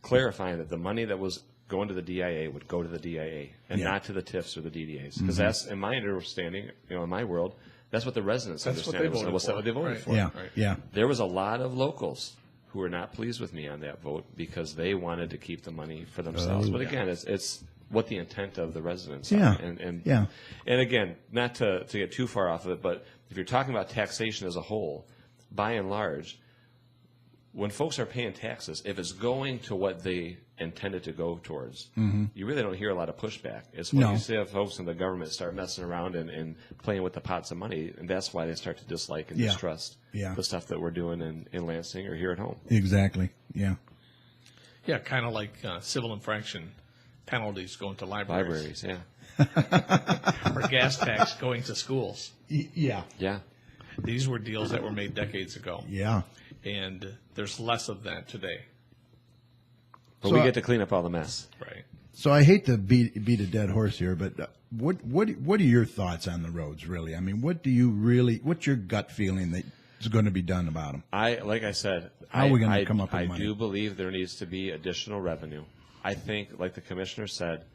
clarifying that the money that was going to the DIA would go to the DIA and not to the TIFs or the DDAs. Because that's, in my understanding, in my world, that's what the residents understand. What they voted for. Yeah, yeah. There was a lot of locals who were not pleased with me on that vote because they wanted to keep the money for themselves. But again, it's what the intent of the residents Yeah. are. And Yeah. And again, not to get too far off of it, but if you're talking about taxation as a whole, by and large, when folks are paying taxes, if it's going to what they intended to go towards, you really don't hear a lot of pushback. It's when you see folks in the government start messing around and playing with the pots of money, and that's why they start to dislike and distrust the stuff that we're doing in Lansing or here at home. Exactly. Yeah. Yeah, kind of like civil infraction penalties going to libraries. Or gas tax going to schools. Yeah. Yeah. These were deals that were made decades ago. Yeah. And there's less of that today. But we get to clean up all the mess. Right. So I hate to beat a dead horse here, but what are your thoughts on the roads, really? I mean, what's your gut feeling that is going to be done about them? Like I said, How are we going to come up with I money? do believe there needs to be additional revenue. I think, like the commissioner said,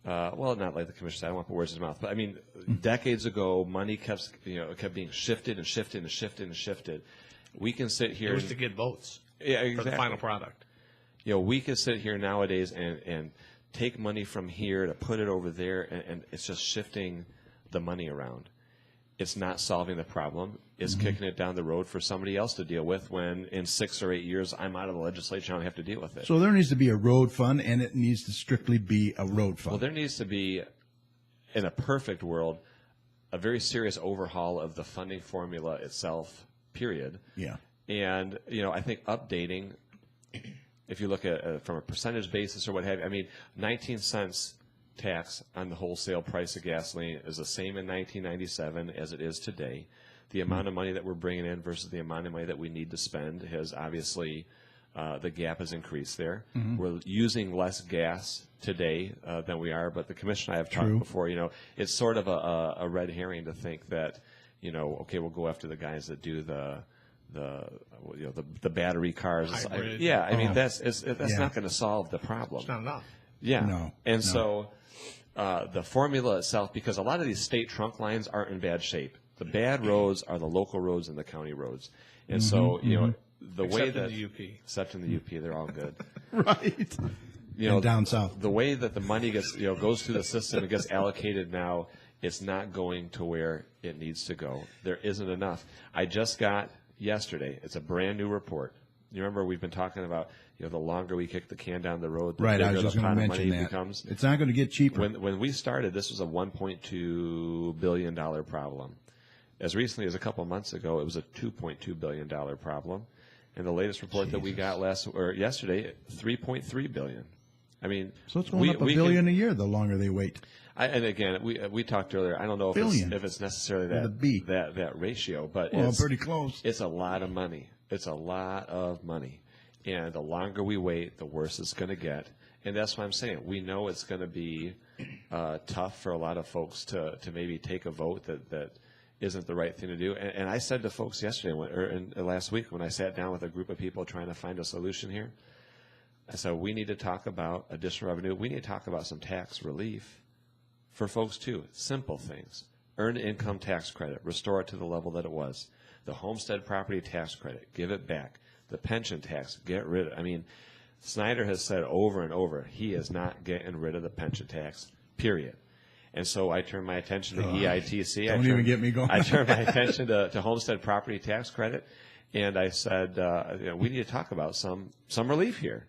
well, not like the commissioner said, I don't want to put words in his mouth, but I mean, decades ago, money kept being shifted and shifted and shifted and shifted. We can sit here. It was to get votes Yeah, for exactly. the final product. We can sit here nowadays and take money from here to put it over there, and it's just shifting the money around. It's not solving the problem. It's kicking it down the road for somebody else to deal with when in 6 or 8 years I'm out of the legislature and I don't have to deal with it. So there needs to be a road fund, and it needs to strictly be a road fund. Well, there needs to be, in a perfect world, a very serious overhaul of the funding formula itself, period. Yeah. And, I think updating, if you look at from a percentage basis or what have you, I mean, 19 cents tax on the wholesale price of gasoline is the same in 1997 as it is today. The amount of money that we're bringing in versus the amount of money that we need to spend has obviously, the gap has increased there. We're using less gas today than we are, but the commission and I have talked before, it's sort of a red herring to think that, okay, we'll go after the guys that do the battery cars. Hybrid. I mean, that's not going to solve the problem. It's not enough. Yeah. No, And no. so the formula itself, because a lot of these state trunk lines aren't in bad shape. The bad roads are the local roads and the county roads. And so, the way Except that in the UP. except in the UP, they're all good. Right. And down south. The way that the money gets, goes through the system and gets allocated now, it's not going to where it needs to go. There isn't enough. I just got yesterday, it's a brand new report. You remember we've been talking about, the longer we kick the can down the road, the Right, I bigger was just the going pot to of mention money that. becomes. It's not going to get cheaper. When we started, this was a $1.2 billion problem. As recently as a couple months ago, it was a $2.2 billion problem. And the latest report that we got yesterday, $3.3 billion. I mean, So it's going up $1 billion a year the longer they wait. And again, we talked earlier. I don't know if it's necessarily With a B. that ratio, but Well, it's pretty close. It's a lot of money. It's a lot of money, and the longer we wait, the worse it's going to get. And that's what I'm saying. We know it's going to be tough for a lot of folks to maybe take a vote that isn't the right thing to do. And I said to folks yesterday last week when I sat down with a group of people trying to find a solution here, I said we need to talk about additional revenue. We need to talk about some tax relief for folks too. Simple things. Earned income tax credit, restore it to the level that it was. The homestead property tax credit, give it back. The pension tax, get rid of it. I mean, Snyder has said over and over, he is not getting rid of the pension tax, period. And so I turned my attention to EITC. Don't even get me going. I turned my attention to homestead property tax credit, and I said, we need to talk about some relief here.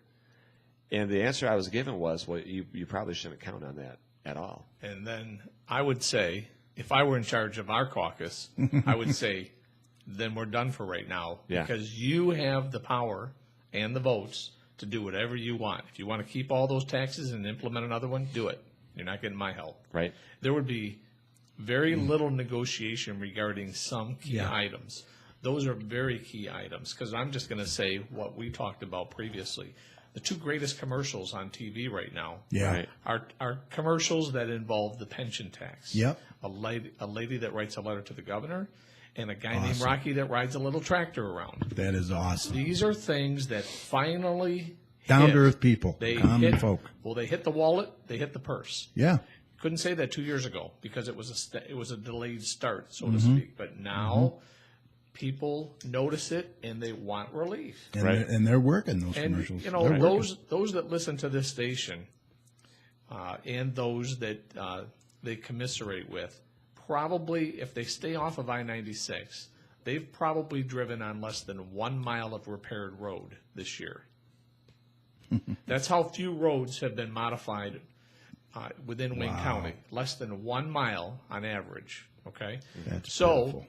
And the answer I was given was, well, you probably shouldn't count on that at all. And then I would say, if I were in charge of our caucus, I would say, then we're done for right now. Yeah. Because you have the power and the votes to do whatever you want. If you want to keep all those taxes and implement another one, do it. You're not getting my help. Right. There would be very little negotiation regarding some key items. Those are very key items, because I'm just going to say what we talked about previously. The two greatest commercials on TV right now are commercials that involve the pension tax. Yep. A lady that writes a letter to the governor, and a guy named Rocky that rides a little tractor around. That is awesome. These are things that finally Down to earth people, They common hit, folk. Well, they hit the wallet, they hit the purse. Yeah. Couldn't say that 2 years ago because it was a delayed start, so to speak. But now people notice it and they want relief. And they're working those And commercials. you know, They're working. those that listen to this station, and those that they commiserate with, probably if they stay off of I-96, they've probably driven on less than 1 mile of repaired road this year. That's how few roads have been modified within Wayne County. Less than 1 mile on average. Okay, That's so pitiful.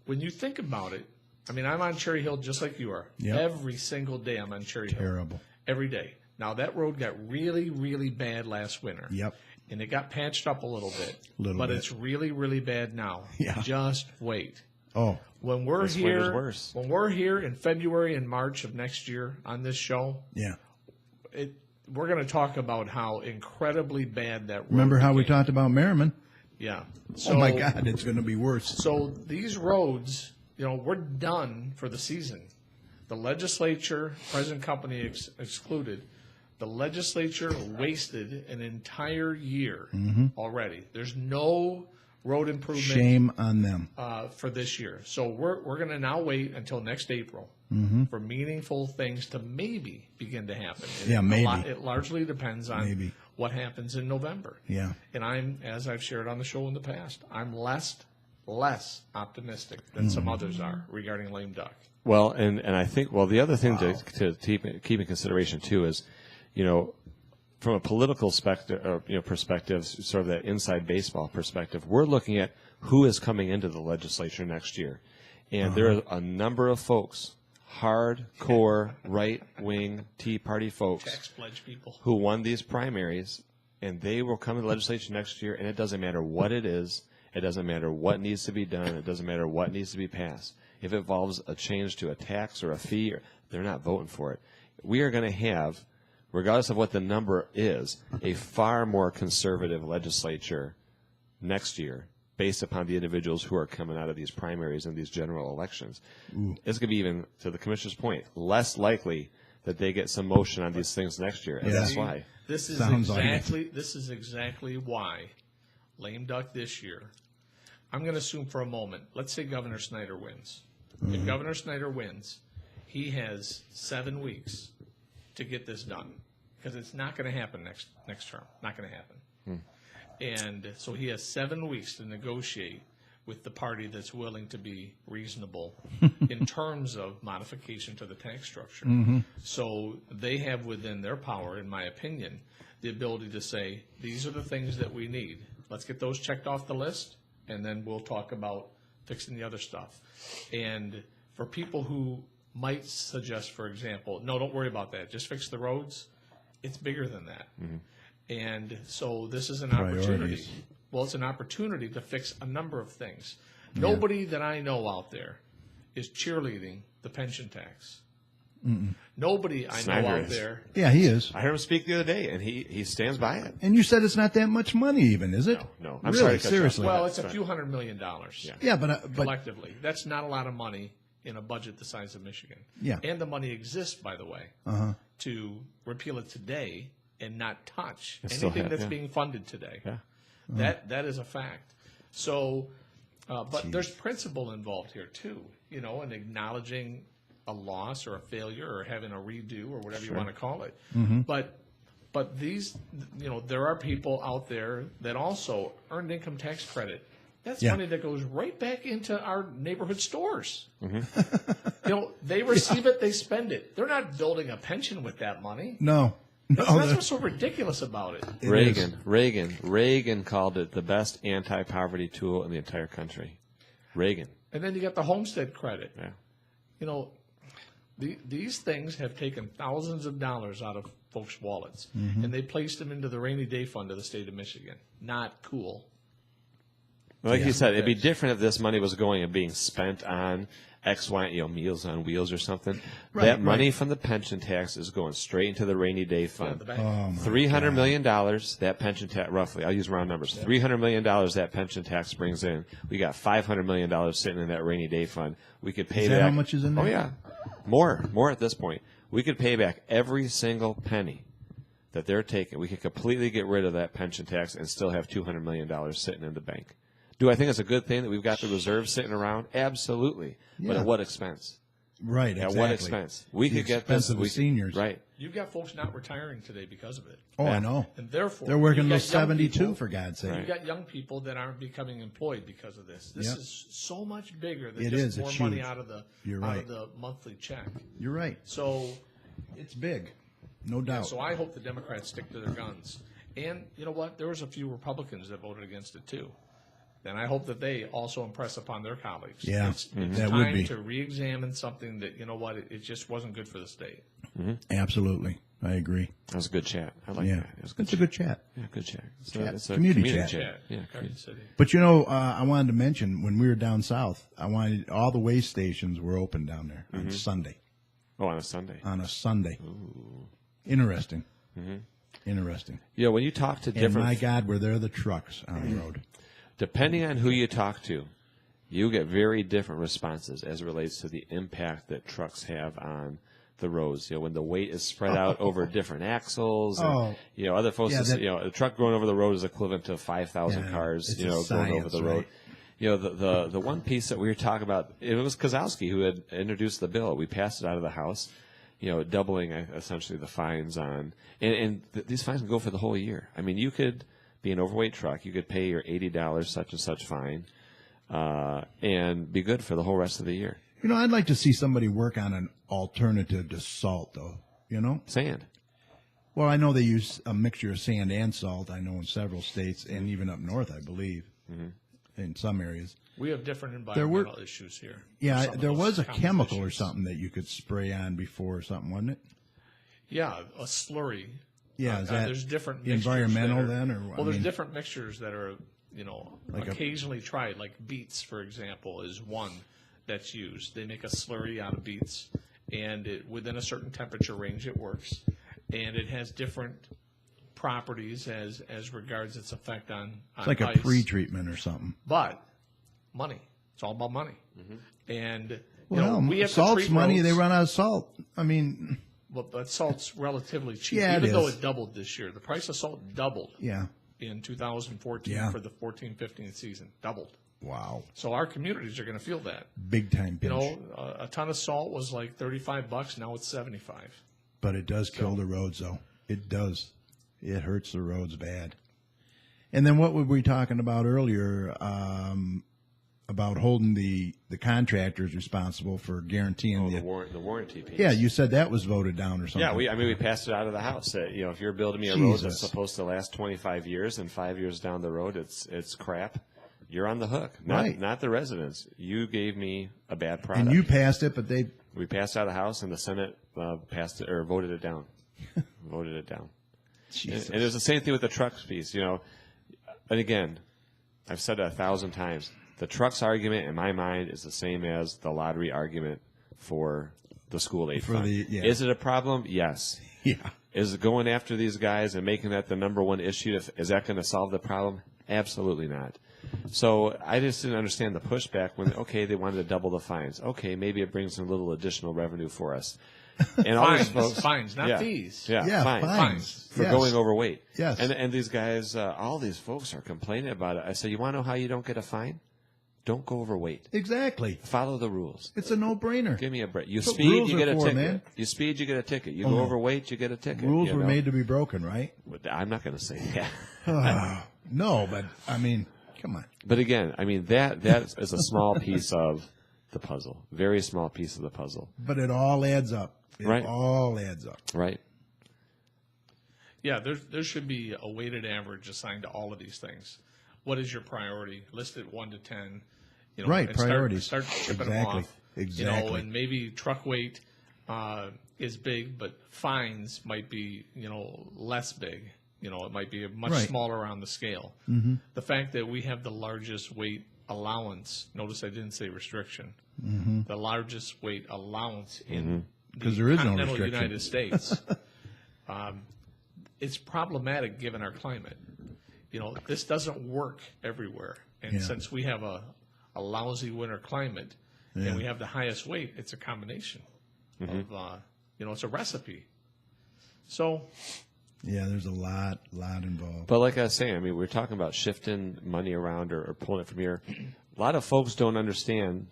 when you think about it, I mean, I'm on Cherry Hill just like you are. Yep. Every single day I'm on Cherry Hill. Terrible. Every day. Now that road got really, really bad last winter. Yep. And it got patched up a little bit. Little bit. It's really, really bad now. Yeah. Just wait. Oh, When we're This winter's here, worse. when we're here in February and March of next year on this show, yeah. we're going to talk about how incredibly bad that road Remember how we became. talked about Merriman? Yeah. Oh my God, it's going to be worse. So these roads, we're done for the season. The legislature, present company excluded, the legislature wasted an entire year already. There's no road improvement Shame on them. for this year. So we're going to now wait until next April for meaningful things to maybe begin to happen. And Yeah, maybe. It largely depends on Maybe. what happens in November. Yeah. And I'm, as I've shared on the show in the past, I'm less optimistic than some others are regarding lame duck. Well, and I think, the other thing to keep in consideration too is, from a political perspective, sort of that inside baseball perspective, we're looking at who is coming into the legislature next year. And there are a number of folks, hardcore right-wing Tea Party folks, Tax pledge people. who won these primaries, and they will come to the legislature next year, and it doesn't matter what it is. It doesn't matter what needs to be done. It doesn't matter what needs to be passed. If it involves a change to a tax or a fee, they're not voting for it. We are going to have, regardless of what the number is, a far more conservative legislature next year based upon the individuals who are coming out of these primaries and these general elections. It's going to be, even to the commissioner's point, less likely that they get some motion on these things next year. And Yeah. that's why. This is Sounds like it. exactly why lame duck this year. I'm going to assume for a moment, let's say Governor Snyder wins. If Governor Snyder wins, he has 7 weeks to get this done, because it's not going to happen next term. Not going to happen. And so he has 7 weeks to negotiate with the party that's willing to be reasonable in terms of modification to the tax structure. So they have within their power, in my opinion, the ability to say, these are the things that we need. Let's get those checked off the list, and then we'll talk about fixing the other stuff. And for people who might suggest, for example, no, don't worry about that, just fix the roads, it's bigger than that. And so this is an opportunity. Priorities. Well, it's an opportunity to fix a number of things. Nobody that I know out there is cheerleading the pension tax. Nobody I Snyder know out is. there. Yeah, he is. I heard him speak the other day, and he stands by it. And you said it's not that much money, even, is it? No. I'm Really? sorry to cut you off. Seriously? Well, it's a few $100 million Yeah, but collectively. That's not a lot of money in a budget the size of Michigan. Yeah. And the money exists, by the way, to repeal it today and not touch still anything have- that's yeah. being funded today. Yeah. That is a fact. So, but there's principle involved here too, and acknowledging a loss or a failure or having a redo or whatever you want to call it. But these, there are people out there that also earned income tax credit. That's Yeah. money that goes right back into our neighborhood stores. They receive it, they spend it. They're not building a pension with that money. no. That's No, what's so ridiculous about it. Reagan called it the best anti-poverty tool in the entire country. Reagan. And then you got the homestead credit. Yeah. These things have taken thousands of dollars out of folks' wallets, and they placed them into the rainy day fund of the state of Michigan. Not cool. Like you said, it'd be different if this money was going and being spent on X, Y, Meals on Wheels or something. That money from the pension tax is going straight into the rainy day fund. The bank. $300 million that pension tax, roughly, I'll use round numbers, $300 million that pension tax brings in. We got $500 million sitting in that rainy day fund. We could pay Is back. that how much is in there? Oh, yeah. More at this point. We could pay back every single penny that they're taking. We could completely get rid of that pension tax and still have $200 million sitting in the bank. Do I think it's a good thing that we've got the reserves sitting around? Absolutely. But Yeah. at what expense? Right, At exactly. what expense? We The could get expense this. of the seniors. Right. You've got folks not retiring today because of it. Oh, I know. And therefore, They're working you've got till young 72, people- for God's sake. You've got young people that aren't becoming employed because of this. This Yep. is so much bigger than It just is. more It's money huge. out of the You're out right. of the monthly check. You're right. So, It's big. No doubt. so I hope the Democrats stick to their guns. And you know what? There was a few Republicans that voted against it too. And I hope that they also impress upon their colleagues. Yeah, It's that would time be. to re-examine something that, it just wasn't good for the state. Absolutely. I agree. That was a good chat. I like Yeah. that. It was a good It's a good chat. Yeah, good chat. Chat. It's a Community chat. chat. Yeah, Garden City. But I wanted to mention when we were down south, I wanted all the way stations were open down there on Sunday. Oh, on a Sunday. On a Sunday. Interesting. Interesting. You know, when you talk to And different, my God, were there the trucks on the road? depending on who you talk to, you get very different responses as it relates to the impact that trucks have on the roads. You know, when the weight is spread out over different axles, and, you know, other folks, you know, a truck going over the road is equivalent to 5,000 cars, it's you know, a going over science, the road. right? You know, the one piece that we were talking about, it was Kozowski who had introduced the bill. We passed it out of the House, you know, doubling essentially the fines on, and these fines can go for the whole year. I mean, you could be an overweight truck, you could pay your $80 such and such fine, and be good for the whole rest of the year. You know, I'd like to see somebody work on an alternative to salt, though. You know, Sand. well, I know they use a mixture of sand and salt. I know in several states and even up north, I believe, in some areas. We have different environmental issues here. Yeah, Some of there those was a common chemical or issues. something that you could spray on before or something, wasn't it? Yeah, a slurry. Yeah, is that there's different mixtures environmental that are- then, or well, I there's mean- different mixtures that are, you know, Like a- occasionally tried. Like beets, for example, is one that's used. They make a slurry out of beets, and within a certain temperature range, it works, and it has different properties as regards its effect on It's like ice. a pre-treatment or something. But money, it's all about money, and you Well, know, we have to salt's treat money. roads- They run out of salt. I mean, But salt's relatively cheap, Yeah, it even though is. it doubled this year. The price of salt doubled yeah. in 2014 Yeah. for the 14-15 season. Doubled. Wow. So our communities are going to feel that. Big time You pinch. know, a ton of salt was like $35. Now it's $75. But it does kill the roads, though. It does. It hurts the roads bad. And then what were we talking about earlier about holding the contractors responsible for guaranteeing The warranty piece. Yeah, you said that was voted down or something. Yeah, we passed it out of the House. You know, if you're building me a road that's Jesus. supposed to last 25 years and 5 years down the road it's crap, you're on the hook. Not the residents. You gave me a bad product. And you passed it, but they We passed out of the House, and the Senate passed it or voted it down. Voted it down. Jesus. And it was the same thing with the trucks piece. You know, and again, I've said it 1,000 times. The trucks argument, in my mind, is the same as the lottery argument for the school aid fund. Is it a problem? Yes. Yeah. Is it going after these guys and making that the number one issue? Is that going to solve the problem? Absolutely not. So I just didn't understand the pushback when, okay, they wanted to double the fines. Okay, maybe it brings a little additional revenue for us. And all these folks, Fines, not fees. Yeah, fines. for Yes. going overweight. Yes. And these guys, all these folks are complaining about it. I said, you want to know how you don't get a fine? Don't go overweight. Exactly. Follow the rules. It's a no-brainer. Give me a break. You That's what speed, rules you are get a for, ticket. man. You speed, you get a ticket. You Oh, go no. overweight, you get a ticket. Rules you were know? made to be broken, right? I'm not going to say that. No, but I mean, come on. But again, I mean, that is a small piece of the puzzle. Very small piece of the puzzle. But it all adds up. It Right. all adds up. Right? Yeah, there should be a weighted average assigned to all of these things. What is your priority? List it 1 to 10. You know, Right, and start- priorities. Start chipping them Exactly. off. Exactly. You know, and maybe truck weight is big, but fines might be, you know, less big. You know, it might be much Right. smaller on the scale. Mm-hmm. The fact that we have the largest weight allowance, notice I didn't say restriction, the largest weight allowance in Because the there is no continental restriction. United States, it's problematic given our climate. You know, this doesn't work everywhere. And Yeah. since we have a lousy winter climate Yeah. and we have the highest weight, it's a combination of, you know, it's a recipe. So, Yeah, there's a lot involved. But like I was saying, I mean, we're talking about shifting money around or pulling it from here. A lot of folks don't understand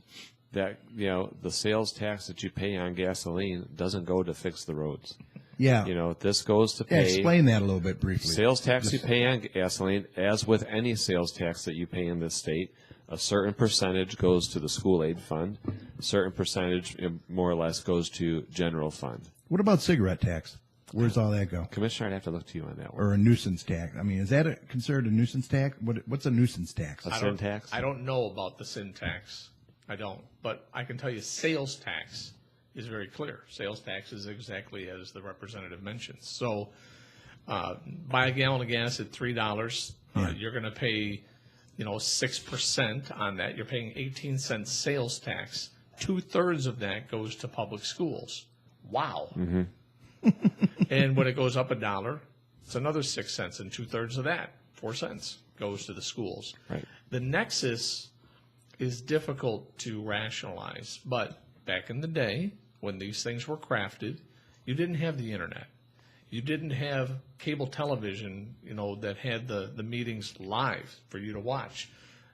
that, you know, the sales tax that you pay on gasoline doesn't go to fix the roads. Yeah. You know, this goes to Yeah, pay explain that a little bit briefly. sales tax you pay on gasoline, as with any sales tax that you pay in this state. A certain percentage goes to the school aid fund. A certain percentage, more or less, goes to general fund. What about cigarette tax? Where's all that go? Commissioner, I'd have to look to you on that one. Or a nuisance tax? I mean, is that considered a nuisance tax? What's a nuisance tax? A sin tax? I don't know about the sin tax. I don't. But I can tell you sales tax is very clear. Sales tax is exactly as the representative mentioned. So buy a gallon of gas at $3, you're going to pay, you know, 6% on that. You're paying 18 cents sales tax. 2/3 of that goes to public schools. Wow. And when it goes up $1, it's another 6 cents, and 2/3 of that, 4 cents, goes to the schools. Right. The nexus is difficult to rationalize, but back in the day, when these things were crafted, you didn't have the internet. You didn't have cable television, that had the meetings live for you to watch.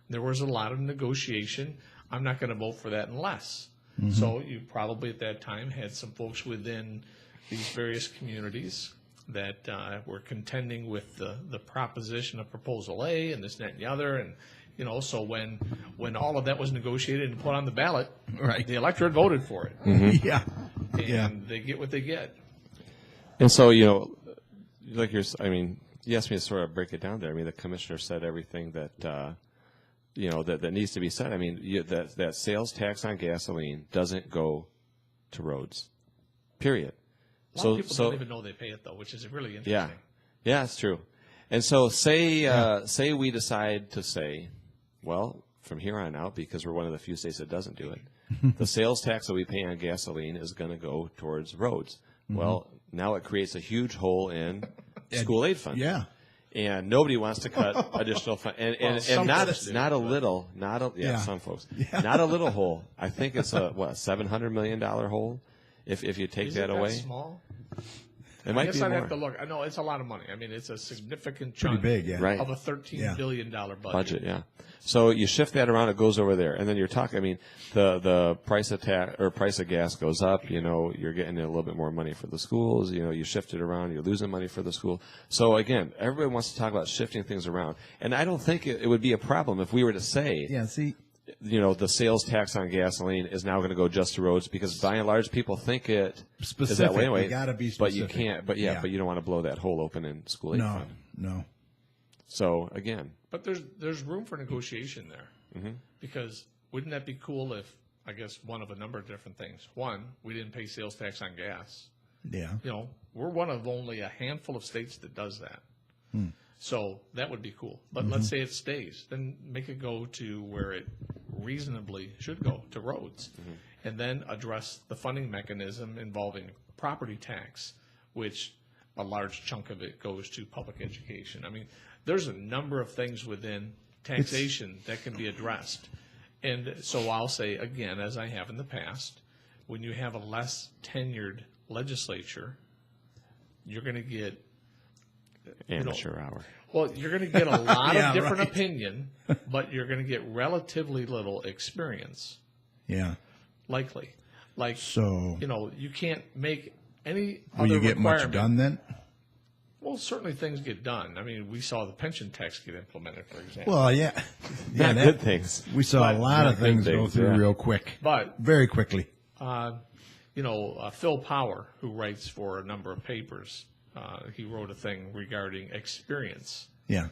There was a lot of negotiation. I'm not going to vote for that unless. Mm-hmm. So you probably at that time had some folks within these various communities that were contending with the proposition of Proposal A and this, that, and the other. And, so when all of that was negotiated and put on the ballot, right, the electorate voted for it. Mm-hmm. Yeah. And they get what they get. And so, you asked me to sort of break it down there. I mean, the commissioner said everything that, that needs to be said. I mean, that sales tax on gasoline doesn't go to roads, period. A lot of people don't even know they pay it, though, which is really interesting. Yeah, it's true. And so say we decide to say, well, from here on out, because we're one of the few states that doesn't do it, the sales tax that we pay on gasoline is going to go towards roads. Mm-hmm. Well, now it creates a huge hole in school aid funding. Yeah. And nobody wants to cut additional fund, and not a little, some folks, not a little hole. I think it's a $700 million hole. If you take that away, small. It might I guess be I'd more. have to look. I know it's a lot of money. I mean, it's a significant chunk pretty big, right. of a $13 billion budget. Yeah. So you shift that around, it goes over there, and then you're talking. I mean, the price of price of gas goes up. You're getting a little bit more money for the schools. You shift it around, you're losing money for the school. So again, everybody wants to talk about shifting things around, and I don't think it would be a problem if we were to say, the sales tax on gasoline is now going to go just to roads, because by and large people think it specific. Is that way anyway. You got to be but specific. you can't. But you don't want to blow that hole open in school aid fund. No. So again, but there's room for negotiation there, mm-hmm. because wouldn't that be cool if, I guess, one of a number of different things. One, we didn't pay sales tax on gas. Yeah. We're one of only a handful of states that does that. So that would be cool. But Mm-hmm. let's say it stays, then make it go to where it reasonably should go, to roads, and then address the funding mechanism involving property tax, which a large chunk of it goes to public education. I mean, there's a number of things within taxation that can be addressed. And so I'll say, again, as I have in the past, when you have a less tenured legislature, you're going to get amateur hour. Well, you're going to get a lot of different right. opinion, but you're going to get relatively little experience. Yeah. Likely. So you can't make any will other you get requirement. much done then? Well, certainly things get done. I mean, we saw the pension tax get implemented, for example. Well, yeah. Not good things. We saw a lot of things go through real quick. But very quickly. Phil Power, who writes for a number of papers, he wrote a thing regarding experience. Yeah.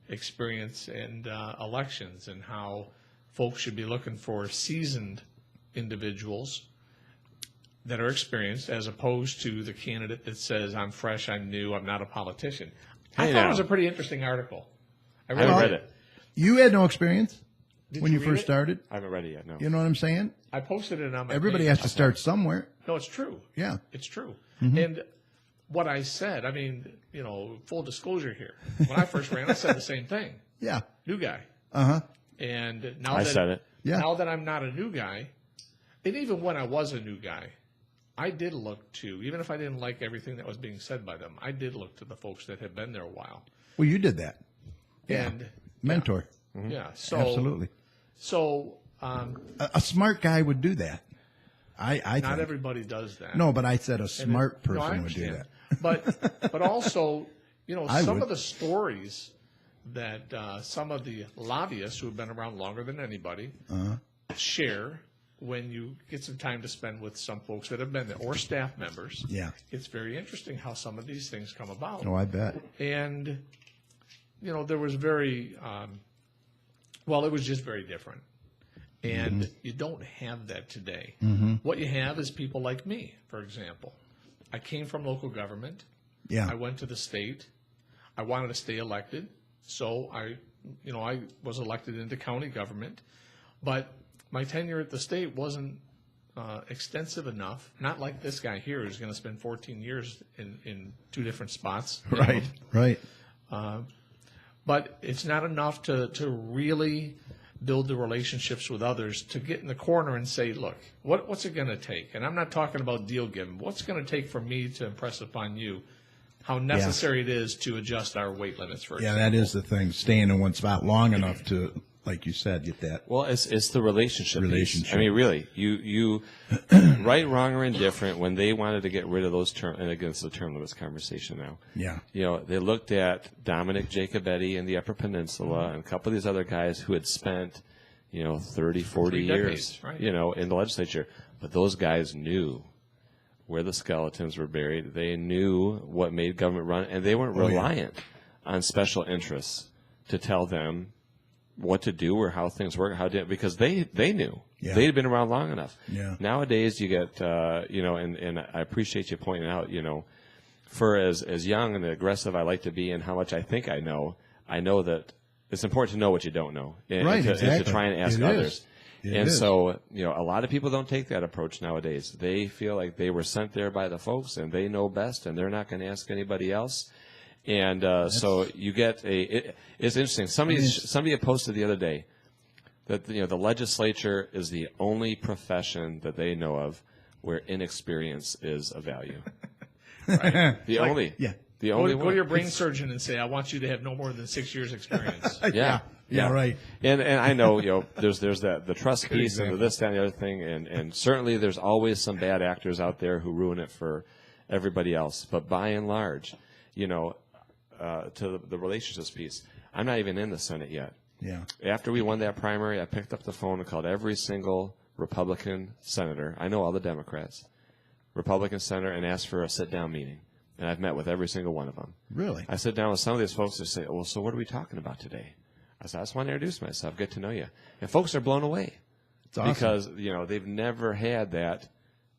Experience and elections, and how folks should be looking for seasoned individuals that are experienced, as opposed to the candidate that says, I'm fresh, I'm new, I'm not a politician. I thought it was a pretty interesting article. I haven't read it. You had no experience when you you read first it? started? I haven't read it yet, no. You know what I'm saying? I posted it on my Everybody page. has to start somewhere. No, it's true. Yeah. It's true. Mm-hmm. And what I said, I mean, full disclosure here. When I first ran, I said the same thing. Yeah. New guy. Uh-huh. And now I said it. Yeah. Now that I'm not a new guy, and even when I was a new guy, I did look to, even if I didn't like everything that was being said by them, I did look to the folks that had been there a while. Well, you did that. Yeah. And Mentor. yeah, so Absolutely. So A smart guy would do that. I not think. everybody does that. No, but I said a smart I person would do understand. that. But also, some would. of the stories that some of the lobbyists who have been around longer than anybody share when you get some time to spend with some folks that have been there, or staff members. Yeah. It's very interesting how some of these things come about. Oh, I bet. And, there was very, it was just very different. And you don't have that today. What you have is people like me, for example. I came from local government. Yeah. I went to the state. I wanted to stay elected. So I was elected into county government. But my tenure at the state wasn't extensive enough, not like this guy here who's going to spend 14 years in 2 different spots. Right, right. But it's not enough to really build the relationships with others to get in the corner and say, look, what's it going to take? And I'm not talking about deal giving. What's going to take for me to impress upon you how necessary it is to adjust our weight limits, for example. that is the thing, staying in one spot long enough to, like you said, get that. Well, it's the relationship. Relationship. I mean, really, you right, wrong, or indifferent. When they wanted to get rid of those terms, and again, it's the term limits conversation now. Yeah. They looked at Dominic Jacobetti in the Upper Peninsula and a couple of these other guys who had spent, 30, 40 3 years, decades, right. In the legislature. But those guys knew where the skeletons were buried. They knew what made government run, and they weren't reliant on special interests to tell them what to do or how things work, because they knew. Yeah. They'd been around long enough. Yeah. Nowadays you get, and I appreciate you pointing out, for as young and aggressive I like to be and how much I think I know that it's important to know what you don't know. And, Right, and exactly. to try and ask It others. is. It And is. so, a lot of people don't take that approach nowadays. They feel like they were sent there by the folks and they know best and they're not going to ask anybody else. And so you get it's interesting. Somebody had posted the other day that the legislature is the only profession that they know of where inexperience is a value. Right. The only Go to one. your brain surgeon and say, I want you to have no more than 6 years experience. Yeah, right. And I know, there's the trust piece and the this, that, and the other thing, and certainly there's always some bad actors out there who ruin it for everybody else. But by and large, to the relationships piece, I'm not even in the Senate yet. Yeah. After we won that primary, I picked up the phone and called every single Republican senator. I know all the Democrats, Republican senator, and asked for a sit-down meeting. And I've met with every single one of them. Really? I sit down with some of these folks and say, well, so what are we talking about today? I said, I just want to introduce myself, get to know you. And folks are blown away. It's awesome. Because, they've never had that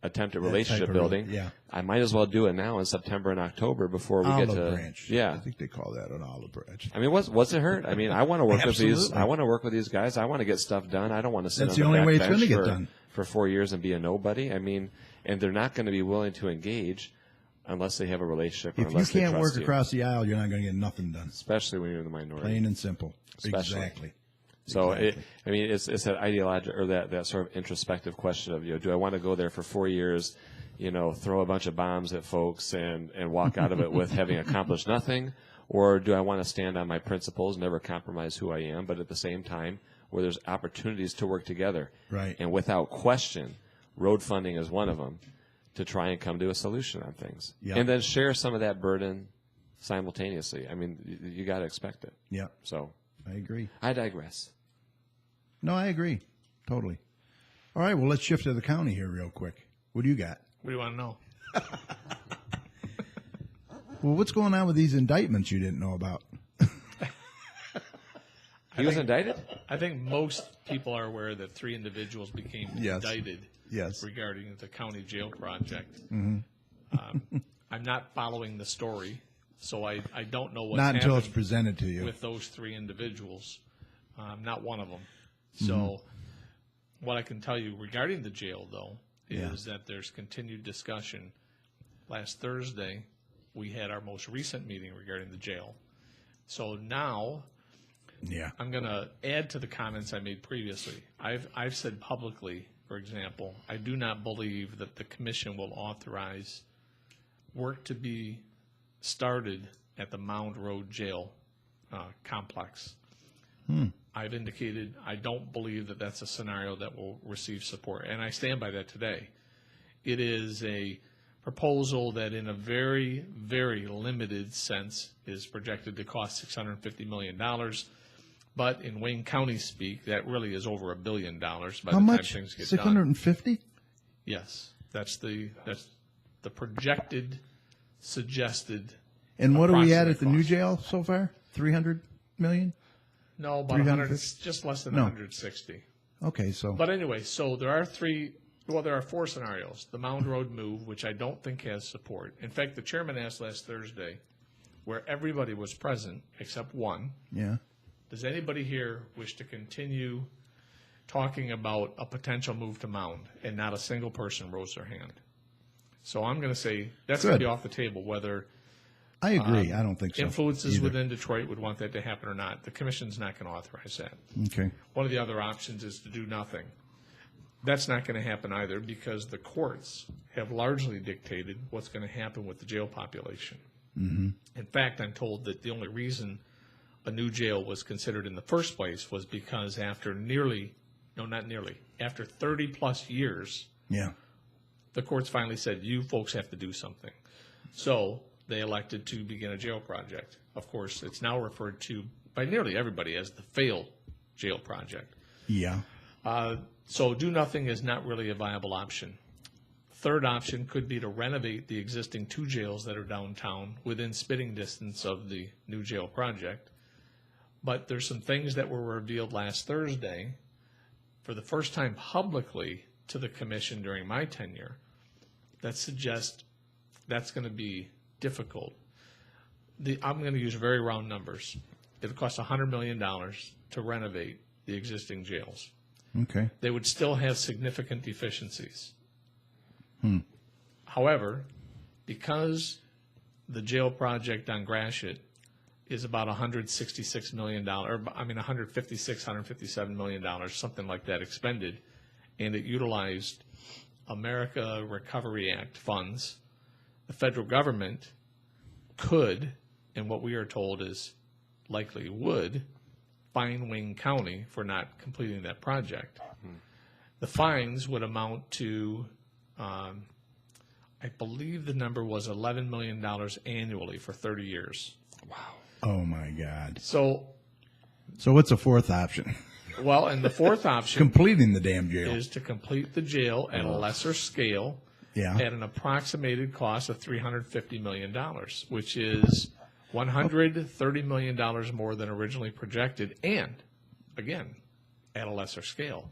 attempt at relationship type of building. yeah. I might as well do it now in September and October before we Olive get to branch. Yeah. I think they call that an olive branch. I mean, what's it hurt? I mean, I want to work with these. Absolutely. I want to work with these guys. I want to get stuff done. I don't want to sit That's on the only back way it's bench gonna get done. for 4 years and be a nobody. I mean, and they're not going to be willing to engage unless they have a relationship. Or If you unless they can't trust work you. across the aisle, you're not going to get nothing done. Especially when you're in the minority. Plain and simple. Especially. Exactly. So Exactly. it's that ideological or that sort of introspective question of do I want to go there for 4 years, throw a bunch of bombs at folks and walk out of it with having accomplished nothing, or do I want to stand on my principles, never compromise who I am, but at the same time where there's opportunities to work together. Right. And without question, road funding is one of them to try and come to a solution on things, Yep. and then share some of that burden simultaneously. I mean, you got to expect it. Yeah, So I agree. I digress. No, I agree. Totally. All right, well, let's shift to the county here real quick. What do you got? What do you want to know? Well, what's going on with these indictments you didn't know about? He was indicted? I think most people are aware that 3 individuals became Yes. indicted Yes. regarding the county jail project. Mm-hmm. I'm not following the story, so I don't know what's Not until it's happened presented to you. with those 3 individuals. I'm not one of them. So what I can tell you regarding the jail, though, is that there's continued discussion. Last Thursday, we had our most recent meeting regarding the jail. So now I'm going to add to the comments I made previously. I've said publicly, for example, I do not believe that the commission will authorize work to be started at the Mound Road Jail complex. I've indicated I don't believe that that's a scenario that will receive support, and I stand by that today. It is a proposal that in a very, very limited sense is projected to cost $650 million. But in Wayne County speak, that really is over $1 billion by How the time much? things get 650? done. Yes, that's the projected, suggested. And what are we at approximate at the new cost. jail so far? 300 million? No, about 100, 350? just less than No. 160. Okay, so But anyway, so there are 4 scenarios. The Mound Road move, which I don't think has support. In fact, the chairman asked last Thursday, where everybody was present except one, yeah. does anybody here wish to continue talking about a potential move to Mound, and not a single person rose their hand. So I'm going to say that's going to be off the table, whether I agree. I don't think so. influences either. within Detroit would want that to happen or not. The commission's not going to authorize that. Okay. One of the other options is to do nothing. That's not going to happen either, because the courts have largely dictated what's going to happen with the jail population. Mm-hmm. In fact, I'm told that the only reason a new jail was considered in the first place was because after after 30 plus years, Yeah. the courts finally said, you folks have to do something. So they elected to begin a jail project. Of course, it's now referred to by nearly everybody as the failed jail project. Yeah. So do nothing is not really a viable option. Third option could be to renovate the existing 2 jails that are downtown within spitting distance of the new jail project. But there's some things that were revealed last Thursday for the first time publicly to the commission during my tenure that suggest that's going to be difficult. I'm going to use very round numbers. It'll cost $100 million to renovate the existing jails. Okay. They would still have significant deficiencies. However, because the jail project on Gratiot is about $166 million, $157 million, something like that expended, and it utilized America Recovery Act funds, the federal government could, and what we are told is likely would, fine Wayne County for not completing that project. The fines would amount to, I believe the number was $11 million annually for 30 years. Wow. Oh my God. So what's a fourth option? Well, and the fourth option Completing the damn jail. is to complete the jail at a lesser scale Yeah. at an approximated cost of $350 million, which is $130 million more than originally projected, and, again, at a lesser scale.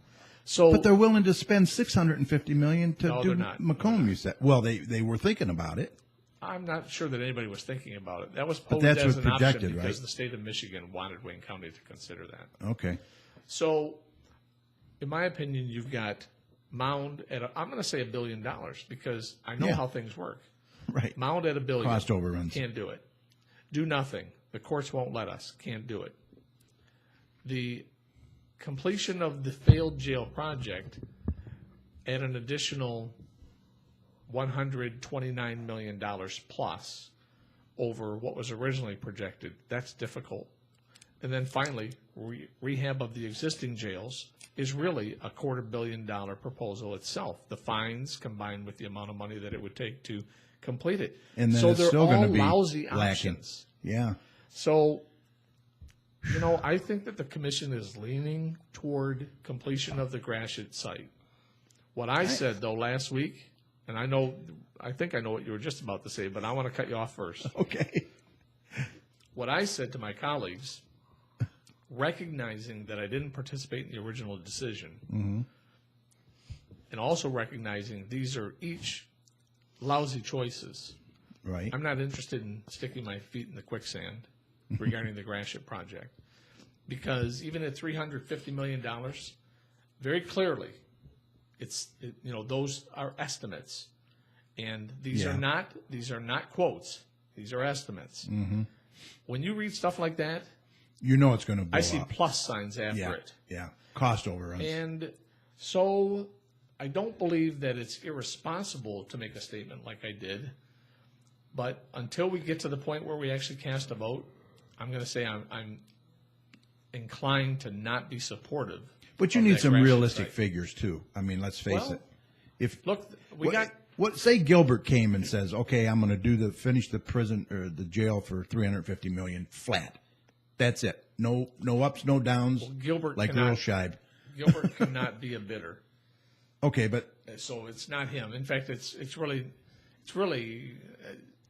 So, But they're willing to spend $650 million to No, do they're not. Macomb, you said. Well, they were thinking about it. I'm not sure that anybody was thinking about it. That was But posed that's as what's an option projected, because right? the state of Michigan wanted Wayne County to consider that. Okay. So, in my opinion, you've got Mound at, I'm going to say $1 billion because I know Yeah. how things work. Right. Mound at $1 billion. Cost overruns. Can't do it. Do nothing. The courts won't let us. Can't do it. The completion of the failed jail project at an additional $129 million plus over what was originally projected, that's difficult. And then finally, rehab of the existing jails is really a $250 million proposal itself. The fines combined with the amount of money that it would take to complete it. And then so it's they're still all going to be lousy lacking. options. Yeah. So, I think that the commission is leaning toward completion of the Gratiot site. What I said, though, last week, and I think I know what you were just about to say, but I want to cut you off first. Okay. What I said to my colleagues, recognizing that I didn't participate in the original decision, and also recognizing these are each lousy choices, Right. I'm not interested in sticking my feet in the quicksand regarding the Gratiot project, because even at $350 million, very clearly, those are estimates, and these Yeah. are not quotes. These are estimates. When you read stuff like that, You know it's going to blow I see up. plus signs after Yeah. it. Yeah. Cost overruns. And so I don't believe that it's irresponsible to make a statement like I did. But until we get to the point where we actually cast a vote, I'm going to say I'm inclined to not be supportive. But you of need that some Gratiot realistic site. figures too. I mean, let's face Well, it. If Look, we got say Gilbert came and says, "Okay, I'm going to finish the prison or the jail for $350 million flat. That's it. No ups, no downs. Gilbert like cannot- Earl Scheib. Gilbert cannot be a bidder. Okay, but So it's not him. In fact, it's really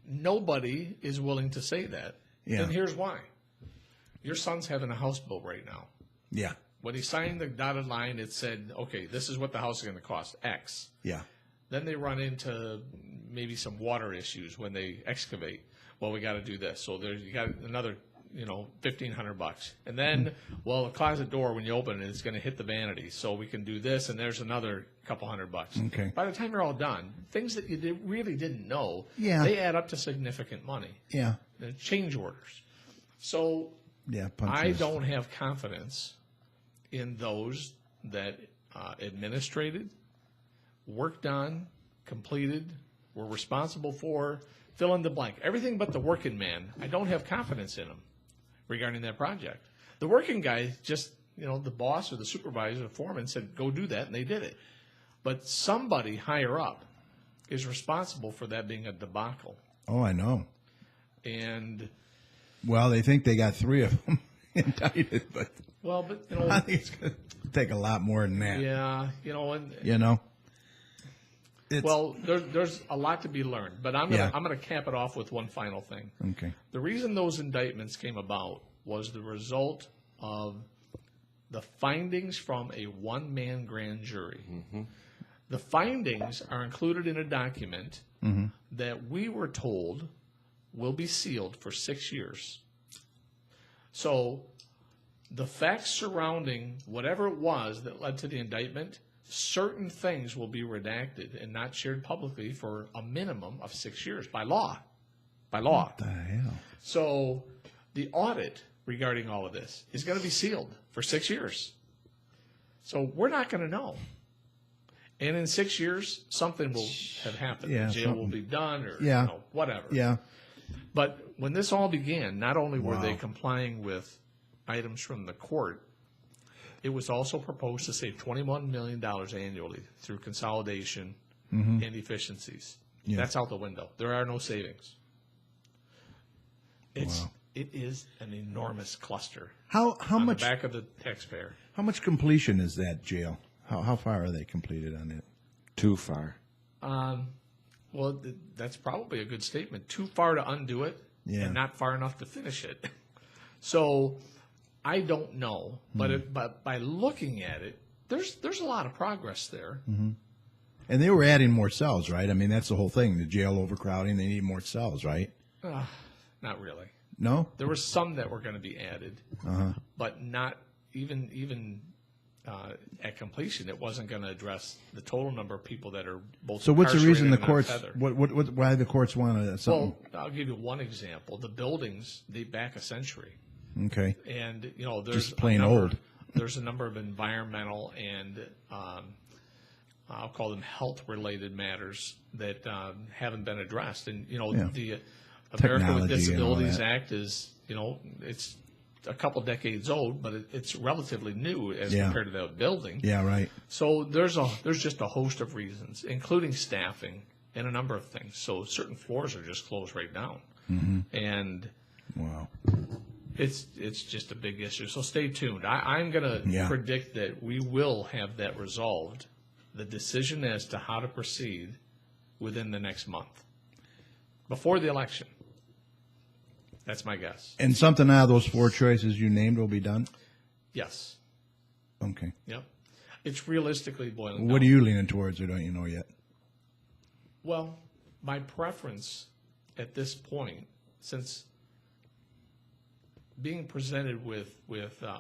nobody is willing to say that. Yeah. And here's why. Your son's having a house built right now. yeah, When he signed the dotted line, it said, okay, this is what the house is going to cost, X. yeah, Then they run into maybe some water issues when they excavate. Well, we got to do this. So you got another $1,500. And then, well, the closet door, when you open it, it's going to hit the vanity. So we can do this, and there's another couple $100. Okay. By the time you're all done, things that you really didn't know, Yeah. they add up to significant money. Yeah. And change orders. So Yeah. I don't have confidence in those that administrated, worked on, completed, were responsible for, fill in the blank. Everything but the working man, I don't have confidence in him regarding that project. The working guy just, the boss or the supervisor, the foreman said, go do that, and they did it. But somebody higher up is responsible for that being a debacle. Oh, I know. And well, they think they got 3 of them indicted, but I think it's going to take a lot more than that. Yeah, It's, there's a lot to be learned, but I'm gonna cap it off with one final thing. Okay. The reason those indictments came about was the result of the findings from a one-man grand jury. Mm-hmm. The findings are included in a document that we were told will be sealed for 6 years. So the facts surrounding whatever it was that led to the indictment, certain things will be redacted and not shared publicly for a minimum of 6 years by law. By law. What the hell? So the audit regarding all of this is going to be sealed for 6 years. So we're not going to know. And in 6 years, something will have happened. Yeah, the jail will be done or whatever. Yeah. But when this all began, not only were they complying with items from the court, it was also proposed to save $21 million annually through consolidation and efficiencies. Yeah. That's out the window. There are no savings. It is an enormous cluster. How on much the back of the taxpayer? How much completion is that jail? How far are they completed on it? Too far. Well, that's probably a good statement. Too far to undo it, Yeah. and not far enough to finish it. So I don't know, but but by looking at it, there's a lot of progress there. Mm-hmm. And they were adding more cells, right? I mean, that's the whole thing. The jail overcrowding, they need more cells, right? Not really. No? There were some that were going to be added, but not even at completion. It wasn't going to address the total number of people that are both. So what's the reason the incarcerated courts? and untethered. Why the courts want something? Well, I'll give you one example. The buildings date back a century. Okay. And there's Just plain a number, old. There's a number of environmental and I'll call them health-related matters that haven't been addressed. And the America with Technology Disabilities and all that. Act is it's a couple decades old, but it's relatively new as compared to that building. Yeah, right. So there's just a host of reasons, including staffing and a number of things. So certain floors are just closed right down, and Wow. it's just a big issue. So stay tuned. I'm going to predict that we will have that resolved, the decision as to how to proceed within the next month, before the election. That's my guess. And something out of those 4 choices you named will be done? Yes. Okay. Yep. It's realistically boiling down. What are you leaning towards, or don't you know yet? Well, my preference at this point, since being presented with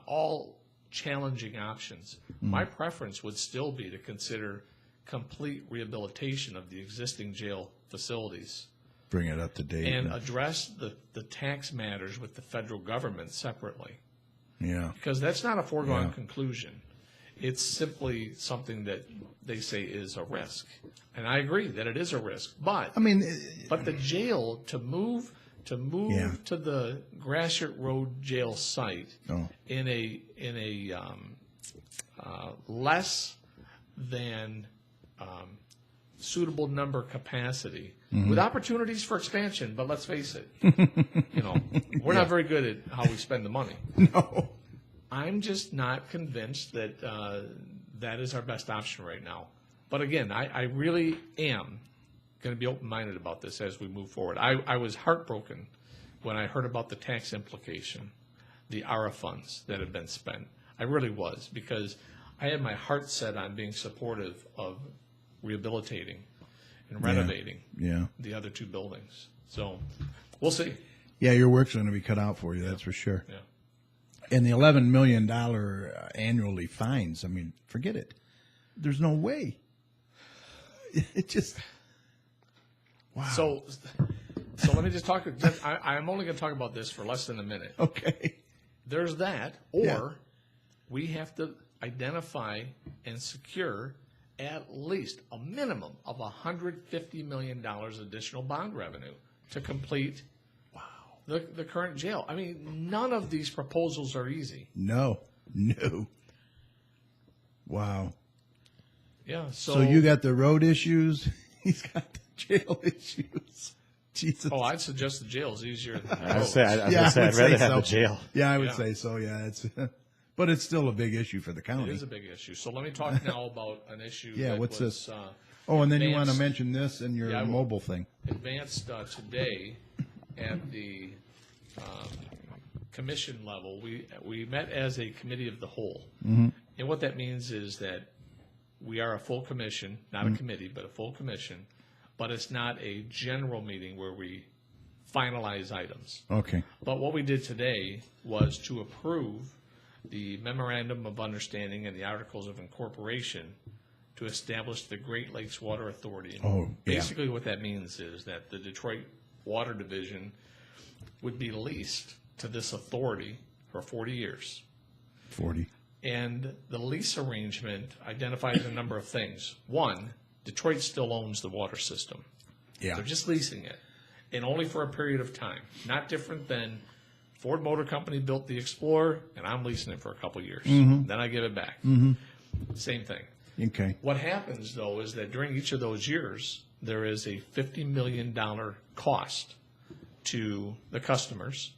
all challenging options, my preference would still be to consider complete rehabilitation of the existing jail facilities Bring it up to date. and address the tax matters with the federal government separately. Yeah. Because that's not a foregone conclusion. It's simply something that they say is a risk. And I agree that it is a risk. But I mean, but the jail to move to the Gratiot Road jail site in a less than suitable number capacity with opportunities for expansion. But let's face it, we're not very good at how we spend the money. No. I'm just not convinced that that is our best option right now. But again, I really am going to be open-minded about this as we move forward. I was heartbroken when I heard about the tax implication, the ARA funds that have been spent. I really was, because I had my heart set on being supportive of rehabilitating and renovating the other 2 buildings. So we'll see. Yeah, your work's going to be cut out for you, that's for sure. Yeah. And the $11 million annually fines, I mean, forget it. There's no way. It just, wow. So let me just talk. I'm only going to talk about this for less than a minute. Okay. There's that, or we have to identify and secure at least a minimum of $150 million additional bond revenue to complete the current jail. I mean, none of these proposals are easy. No. Wow. Yeah. So you got the road issues. He's got the jail issues. Jesus. Oh, I'd suggest the jail is easier than the I'd roads. say I'd rather have the jail. Yeah, I would Yeah. say so. Yeah, it's, but it's still a big issue for the county. It is a big issue. So let me talk now about an issue. Yeah, that what's was, this? Oh, and then you want to advanced- mention this and your Yeah, I will. mobile thing. advanced today at the commission level. We met as a committee of the whole. And what that means is that we are a full commission, not a committee, but a full commission, but it's not a general meeting where we finalize items. Okay. But what we did today was to approve the memorandum of understanding and the articles of incorporation to establish the Great Lakes Water Authority. Oh, yeah. Basically what that means is that the Detroit Water Division would be leased to this authority for 40 years. 40. And the lease arrangement identifies a number of things. One, Detroit still owns the water system. Yeah. They're just leasing it, and only for a period of time. Not different than Ford Motor Company built the Explorer, and I'm leasing it for a couple years. Then I give it back. Same thing. Okay. What happens, though, is that during each of those years, there is a $50 million cost to the customers.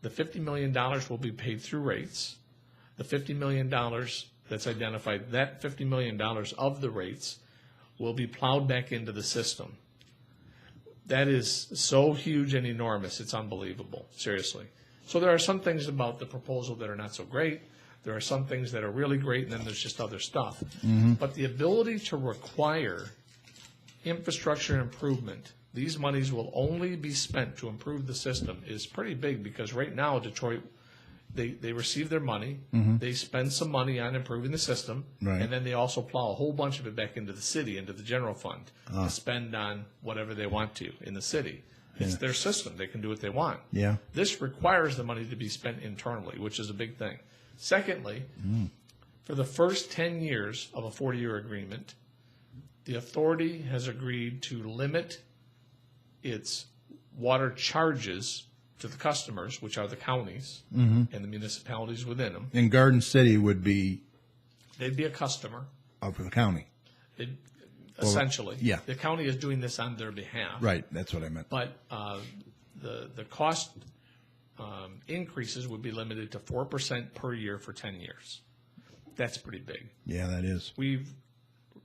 The $50 million will be paid through rates. The $50 million that's identified, that $50 million of the rates will be plowed back into the system. That is so huge and enormous, it's unbelievable, seriously. So there are some things about the proposal that are not so great. There are some things that are really great, and then there's just other stuff. But the ability to require infrastructure improvement, these monies will only be spent to improve the system, is pretty big, because right now Detroit, they receive their money, they spend some money on improving the system, Right. and then they also plow a whole bunch of it back into the city, into the general fund, to spend on whatever they want to in the city. It's their system. They can do what they want. Yeah. This requires the money to be spent internally, which is a big thing. Secondly, for the first 10 years of a 40-year agreement, the authority has agreed to limit its water charges to the customers, which are the counties and the municipalities within them. And Garden City would be They'd be a customer, up for the county. essentially. yeah. The county is doing this on their behalf. Right. That's what I meant. But the cost increases would be limited to 4% per year for 10 years. That's pretty big. Yeah, that is. We've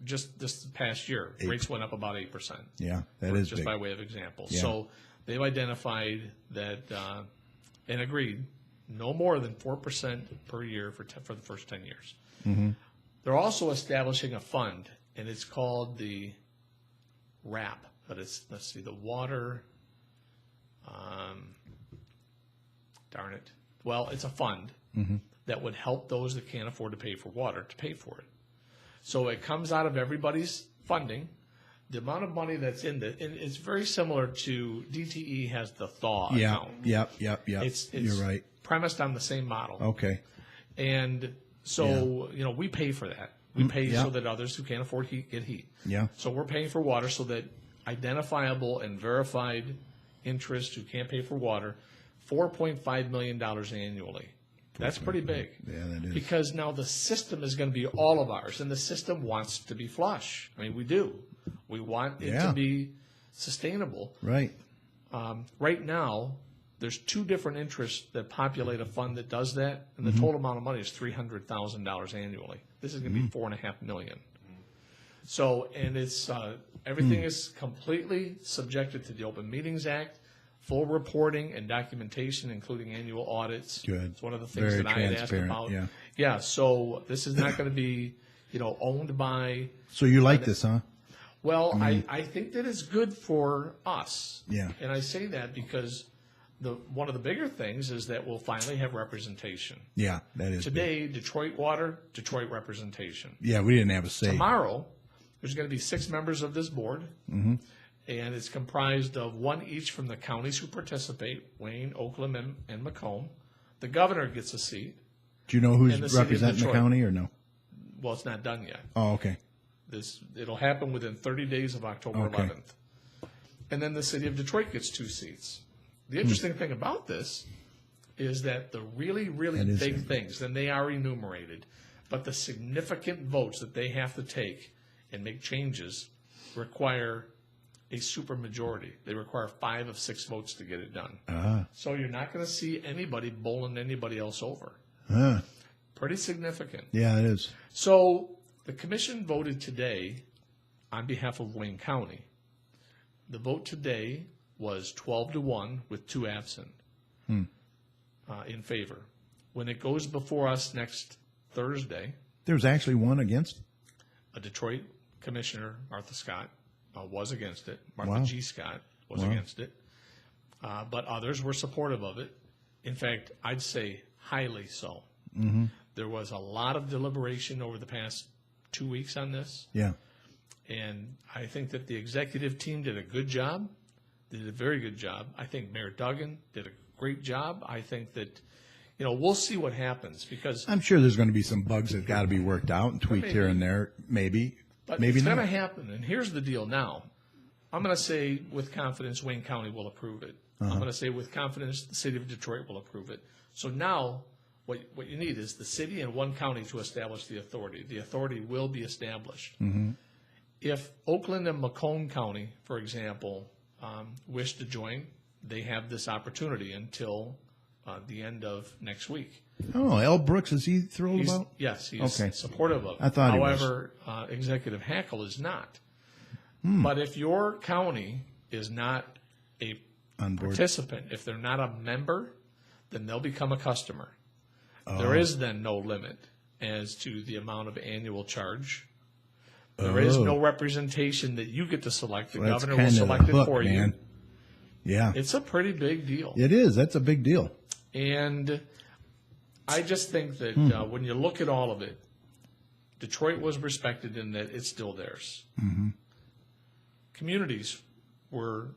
just this past year, rates went up about 8%. Yeah, that is just big. by way of example. Yeah. So they've identified that and agreed no more than 4% per year for the first 10 years. They're also establishing a fund, and it's called the WRAP, but it's, let's see, the water, darn it. Well, it's a fund that would help those that can't afford to pay for water to pay for it. So it comes out of everybody's funding. The amount of money that's in it, and it's very similar to DTE has the thaw account. Yep. It's You're right. premised on the same model. Okay. And so, we pay for that. We pay yeah. so that others who can't afford heat get heat. Yeah. So we're paying for water so that identifiable and verified interests who can't pay for water, $4.5 million annually. That's pretty big. Yeah, that is. Because now the system is going to be all of ours, and the system wants to be flush. I mean, we do. We want it Yeah. to be sustainable. Right. Right now, there's two different interests that populate a fund that does that, and the total amount of money is $300,000 annually. This is going to be $4.5 million. So, and it's everything is completely subjected to the Open Meetings Act, full reporting and documentation, including annual audits. Good. It's one of the things Very that I had asked transparent, about. yeah. Yeah. So this is not going to be, owned by. So you like this, huh? Well, I think that it's good for us. Yeah. And I say that because one of the bigger things is that we'll finally have representation. Yeah, that is big. Today, Detroit Water, Detroit representation. Yeah, we didn't have a say. Tomorrow, there's going to be 6 members of this board, and it's comprised of 1 each from the counties who participate, Wayne, Oakland, and Macomb. The governor gets a seat. Do you know in the who's city of representing the Detroit. county or no? Well, it's not done yet. Oh, okay. It'll happen within 30 days of October Okay. 11th. And then the city of Detroit gets 2 seats. The interesting thing about this is that the really, really That is big it. things, then they are enumerated, but the significant votes that they have to take and make changes require a supermajority. They require 5 of 6 votes to get it done. So you're not going to see anybody bowling anybody else over. Pretty significant. Yeah, it is. So the commission voted today on behalf of Wayne County. The vote today was 12-1 with 2 absent in favor. When it goes before us next Thursday, There's actually one against. a Detroit commissioner, Martha Scott, was against it. Martha Wow. G. Scott was against it. But others were supportive of it. In fact, I'd say highly so. There was a lot of deliberation over the past 2 weeks on this. Yeah. And I think that the executive team did a good job, did a very good job. I think Mayor Duggan did a great job. I think that, we'll see what happens because I'm sure there's going to be some bugs that got to be worked out and tweaked here and there, maybe. but Maybe it's not. going to happen. And here's the deal now. I'm going to say with confidence Wayne County will approve it. I'm going to say with confidence the city of Detroit will approve it. So now what you need is the city and 1 county to establish the authority. The authority will be established. If Oakland and Macomb County, for example, wish to join, they have this opportunity until the end of next week. Oh, Al Brooks, is he thrilled about? Yes, he's Okay. supportive of it. I thought he was. However, Executive Hackle is not. But if your county is not a On board. participant, if they're not a member, then they'll become a customer. There is then no limit as to the amount of annual charge. There is no representation that you get to select. The Well, that's governor will kinda the select it hook, for man. you. Yeah. It's a pretty big deal. It is. That's a big deal. And I just think that when you look at all of it, Detroit was respected in that it's still theirs. Communities were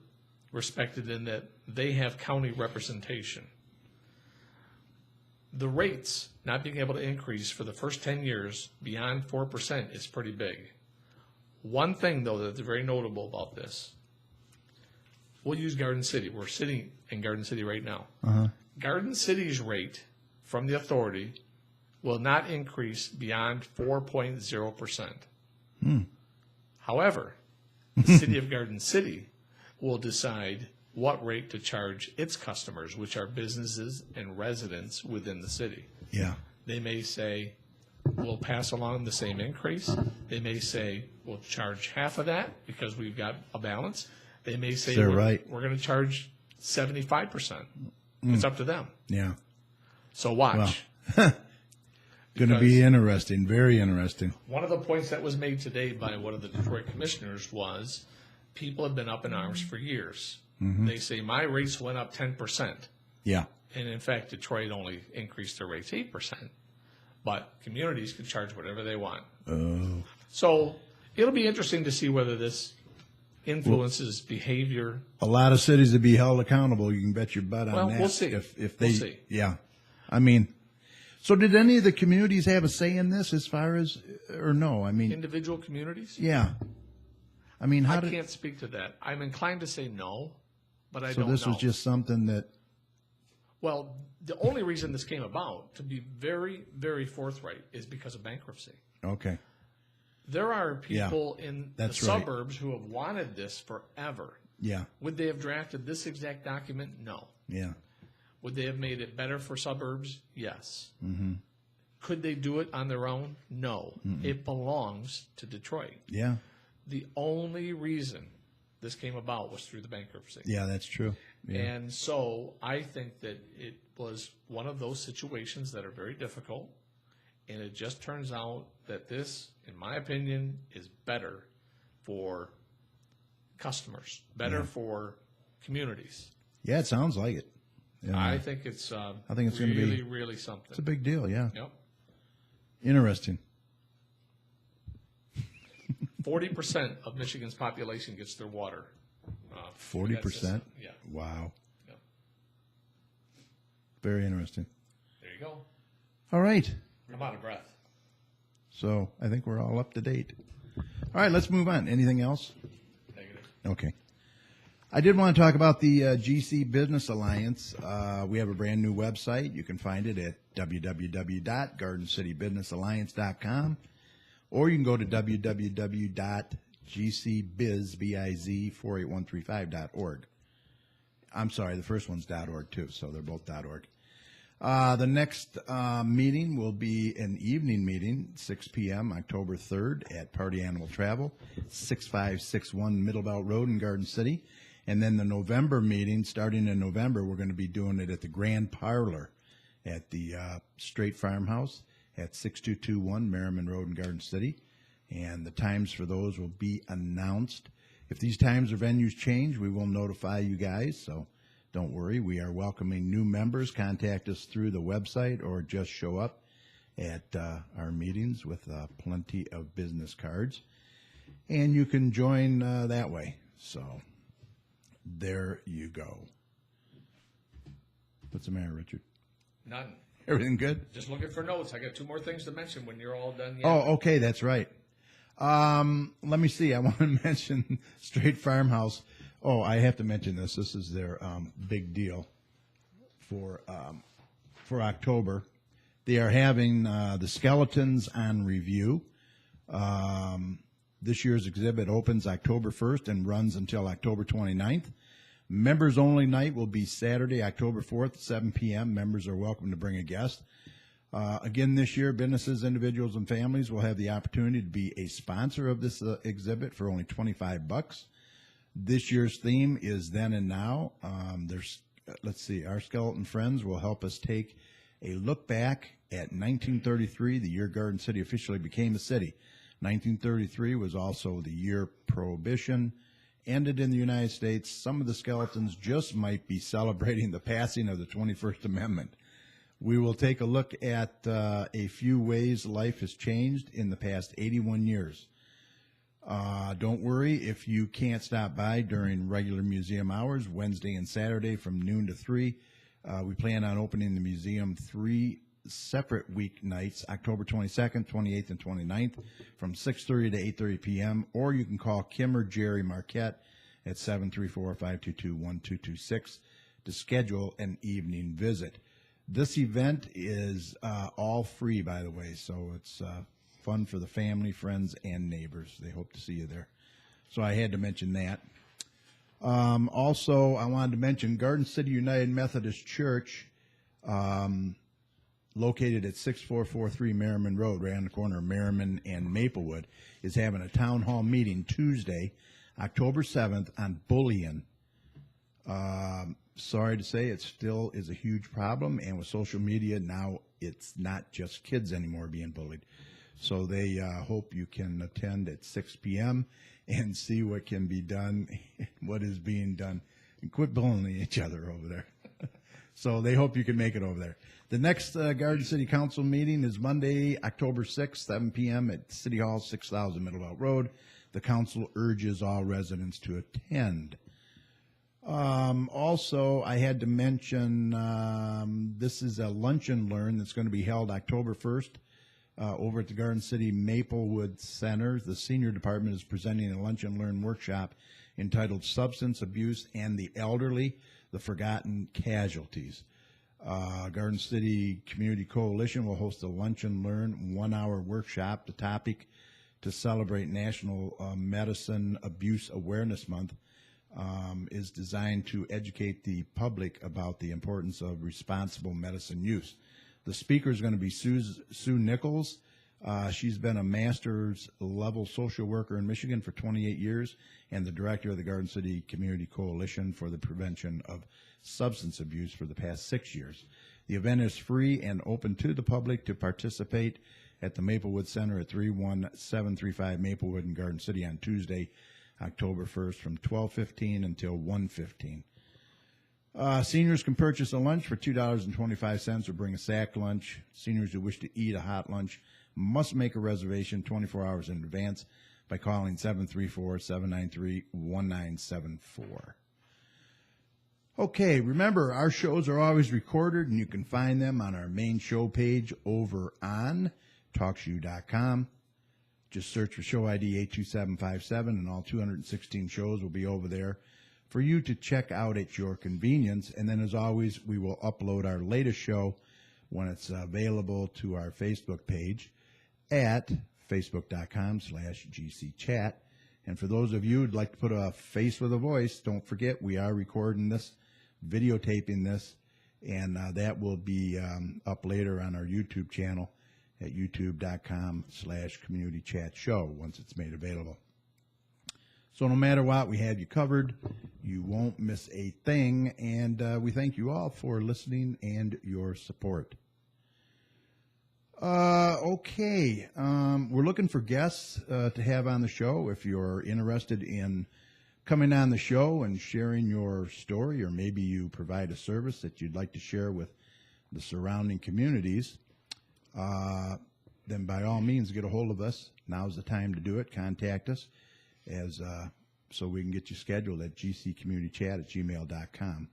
respected in that they have county representation. The rates not being able to increase for the first 10 years beyond 4% is pretty big. One thing, though, that's very notable about this, we'll use Garden City. We're sitting in Garden City right now. Garden City's rate from the authority will not increase beyond 4.0%. However, the city of Garden City will decide what rate to charge its customers, which are businesses and residents within the city. Yeah. They may say, we'll pass along the same increase. They may say, we'll charge half of that because we've got a balance. They may say, They're we're right. going to charge 75%. It's up to them. Yeah. So watch. Going to be interesting. Very interesting. One of the points that was made today by one of the Detroit commissioners was people have been up in arms for years. They say, my rates went up 10%. Yeah. And in fact, Detroit only increased their rates 8%. But communities can charge whatever they want. Oh. So it'll be interesting to see whether this influences behavior. A lot of cities would be held accountable. You can bet your butt on Well, that. we'll see. If they, We'll see. Yeah. I mean, so did any of the communities have a say in this as far as, or no? I mean, Individual communities? yeah. I mean, how I did, can't speak to that. I'm inclined to say no, but I so don't this know. was just something that, Well, the only reason this came about, to be very, very forthright, is because of bankruptcy. okay. There are people in the that's right. suburbs who have wanted this forever. Yeah. Would they have drafted this exact document? No. Yeah. Would they have made it better for suburbs? Yes. Mm-hmm. Could they do it on their own? No. It belongs to Detroit. Yeah. The only reason this came about was through the bankruptcy. Yeah, that's true. Yeah. And so I think that it was one of those situations that are very difficult. And it just turns out that this, in my opinion, is better for customers, better for communities. Yeah, it sounds like it. I think it's I think it's going to really, be really something. It's a big deal, yeah. Yep. Interesting. 40% of Michigan's population gets their water. 40%? Yeah. Wow. Yep. Very interesting. There you go. All right. I'm out of breath. So I think we're all up to date. All right, let's move on. Anything else? Negative. Okay. I did want to talk about the GC Business Alliance. We have a brand new website. You can find it at www.gardencitybusinessalliance.com, or you can go to www.gcbiz48135.org. I'm sorry, the first one's .org too, so they're both .org. The next meeting will be an evening meeting, 6 p.m., October 3rd at Party Animal Travel, 6561 Middlebelt Road in Garden City. And then the November meeting, starting in November, we're going to be doing it at the Grand Parlor at the Straight Farmhouse at 6221 Merriman Road in Garden City. And the times for those will be announced. If these times or venues change, we will notify you guys, so don't worry. We are welcoming new members. Contact us through the website or just show up at our meetings with plenty of business cards. And you can join that way. So there you go. What's the matter, Richard? None. Everything good? Just looking for notes. I got 2 more things to mention when you're all done. Oh, okay, that's right. Let me see. I want to mention Straight Farmhouse. Oh, I have to mention this. This is their big deal for October. They are having the skeletons on review. This year's exhibit opens October 1st and runs until October 29th. Members only night will be Saturday, October 4th, 7 p.m. Members are welcome to bring a guest. Again, this year, businesses, individuals, and families will have the opportunity to be a sponsor of this exhibit for only $25. This year's theme is Then and Now. Let's see, our skeleton friends will help us take a look back at 1933, the year Garden City officially became a city. 1933 was also the year Prohibition ended in the United States. Some of the skeletons just might be celebrating the passing of the 21st Amendment. We will take a look at a few ways life has changed in the past 81 years. Don't worry if you can't stop by during regular museum hours, Wednesday and Saturday from noon to 3. We plan on opening the museum 3 separate weeknights, October 22nd, 28th, and 29th, from 6:30 to 8:30 p.m., or you can call Kim or Jerry Marquette at 734-522-1226 to schedule an evening visit. This event is all free, by the way, so it's fun for the family, friends, and neighbors. They hope to see you there. So I had to mention that. Also, I wanted to mention Garden City United Methodist Church, located at 6443 Merriman Road, right on the corner of Merriman and Maplewood, is having a town hall meeting Tuesday, October 7th on bullying. Sorry to say, it still is a huge problem, and with social media now, it's not just kids anymore being bullied. So they hope you can attend at 6 p.m. and see what can be done, what is being done, and quit bullying each other over there. So they hope you can make it over there. The next Garden City Council meeting is Monday, October 6th, 7 p.m. at City Hall, 6000 Middlebelt Road. The council urges all residents to attend. Also, I had to mention this is a lunch and learn that's going to be held October 1st over at the Garden City Maplewood Center. The senior department is presenting a lunch and learn workshop entitled Substance Abuse and the Elderly, the Forgotten Casualties. Garden City Community Coalition will host a lunch and learn 1-hour workshop. The topic to celebrate National Medicine Abuse Awareness Month is designed to educate the public about the importance of responsible medicine use. The speaker is going to be Sue Nichols. She's been a master's level social worker in Michigan for 28 years and the director of the Garden City Community Coalition for the Prevention of Substance Abuse for the past 6 years. The event is free and open to the public to participate at the Maplewood Center at 31735 Maplewood in Garden City on Tuesday, October 1st from 12:15 until 1:15. Seniors can purchase a lunch for $2.25 or bring a sack lunch. Seniors who wish to eat a hot lunch must make a reservation 24 hours in advance by calling 734-793-1974. Okay, remember, our shows are always recorded, and you can find them on our main show page over on TalkShoe.com. Just search for show ID 82757, and all 216 shows will be over there for you to check out at your convenience. And then, as always, we will upload our latest show when it's available to our Facebook page at facebook.com/GCChat. And for those of you who'd like to put a face with a voice, don't forget we are recording this, videotaping this, and that will be up later on our YouTube channel at youtube.com/communitychatshow once it's made available. So no matter what, we have you covered. You won't miss a thing, and we thank you all for listening and your support. Okay, we're looking for guests to have on the show. If you're interested in coming on the show and sharing your story, or maybe you provide a service that you'd like to share with the surrounding communities, then by all means get a hold of us. Now's the time to do it. Contact us so we can get you scheduled at gccommunitychat@gmail.com.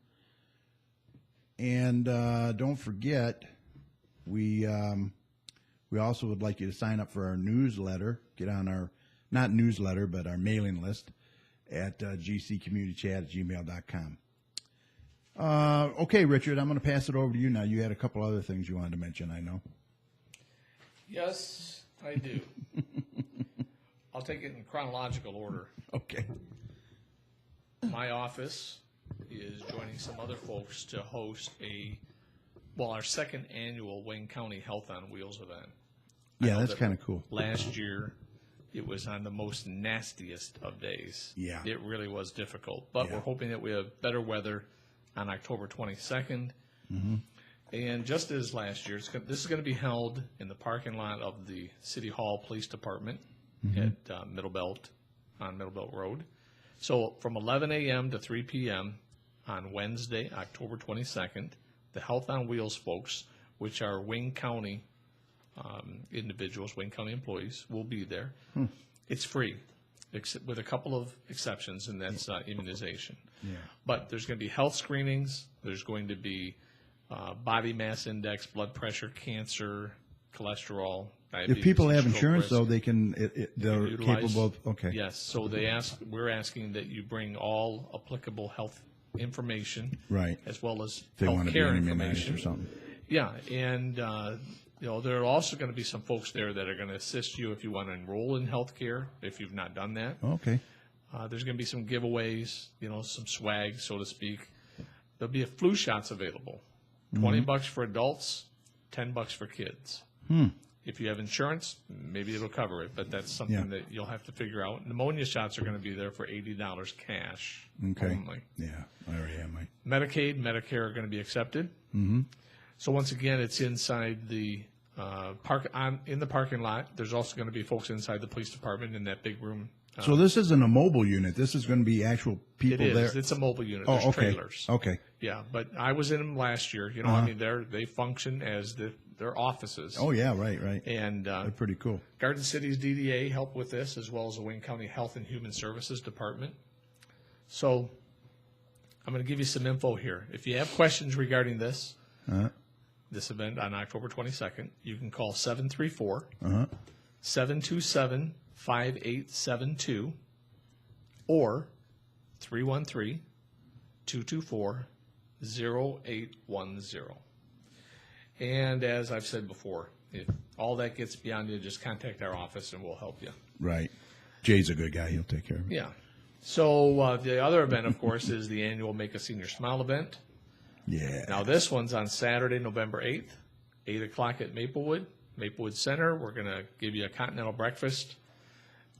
And don't forget, we also would like you to sign up for our newsletter. Get on our, not newsletter, but our mailing list at gccommunitychat@gmail.com. Okay, Richard, I'm going to pass it over to you now. You had a couple other things you wanted to mention, I know. Yes, I do. I'll take it in chronological order. Okay. My office is joining some other folks to host our second annual Wayne County Health on Wheels event. Yeah, that's kind of cool. Last year, it was on the most nastiest of days. Yeah. It really was difficult. But Yeah. we're hoping that we have better weather on October 22nd. Mm-hmm. And just as last year, this is going to be held in the parking lot of the City Hall Police Department at Middlebelt, on Middlebelt Road. So from 11 a.m. to 3 p.m. on Wednesday, October 22nd, the Health on Wheels folks, which are Wayne County individuals, Wayne County employees, will be there. It's free, with a couple of exceptions, and that's immunization. Yeah. But there's going to be health screenings. There's going to be body mass index, blood pressure, cancer, cholesterol, diabetes. If people have stroke insurance, risk. though, they're Utilize- capable of, okay. Yes, so we're asking that you bring all applicable health information. Right. As well as If they health want to be care immunized information. or something. Yeah, and there are also going to be some folks there that are going to assist you if you want to enroll in health care, if you've not done that. Okay. There's going to be some giveaways, some swag, so to speak. There'll be flu shots available. $20 for adults, $10 for kids. If you have insurance, maybe it'll cover it, but that's something that you'll have to figure out. Pneumonia shots are going to be there for $80 cash Okay. only. Yeah, I already have mine. Medicaid, Medicare are going to be accepted. So once again, it's inside the in the parking lot. There's also going to be folks inside the police department in that big room. So this isn't a mobile unit. This is going to be actual people It is. there. It's a mobile unit. Oh, There's okay. trailers. Okay. Yeah, but I was in them last year. They function as their offices. Oh, yeah, right. And They're pretty cool. Garden City's DDA helped with this, as well as the Wayne County Health and Human Services Department. So I'm going to give you some info here. If you have questions regarding this event on October 22nd, you can call 734-727-5872 or 313-224-0810. And as I've said before, if all that gets beyond you, just contact our office and we'll help you. Right. Jay's a good guy. He'll take care of it. Yeah. So the other event, of course, is the annual Make a Senior Smile event. Yeah. Now, this one's on Saturday, November 8th, 8 o'clock at Maplewood Center. We're going to give you a continental breakfast.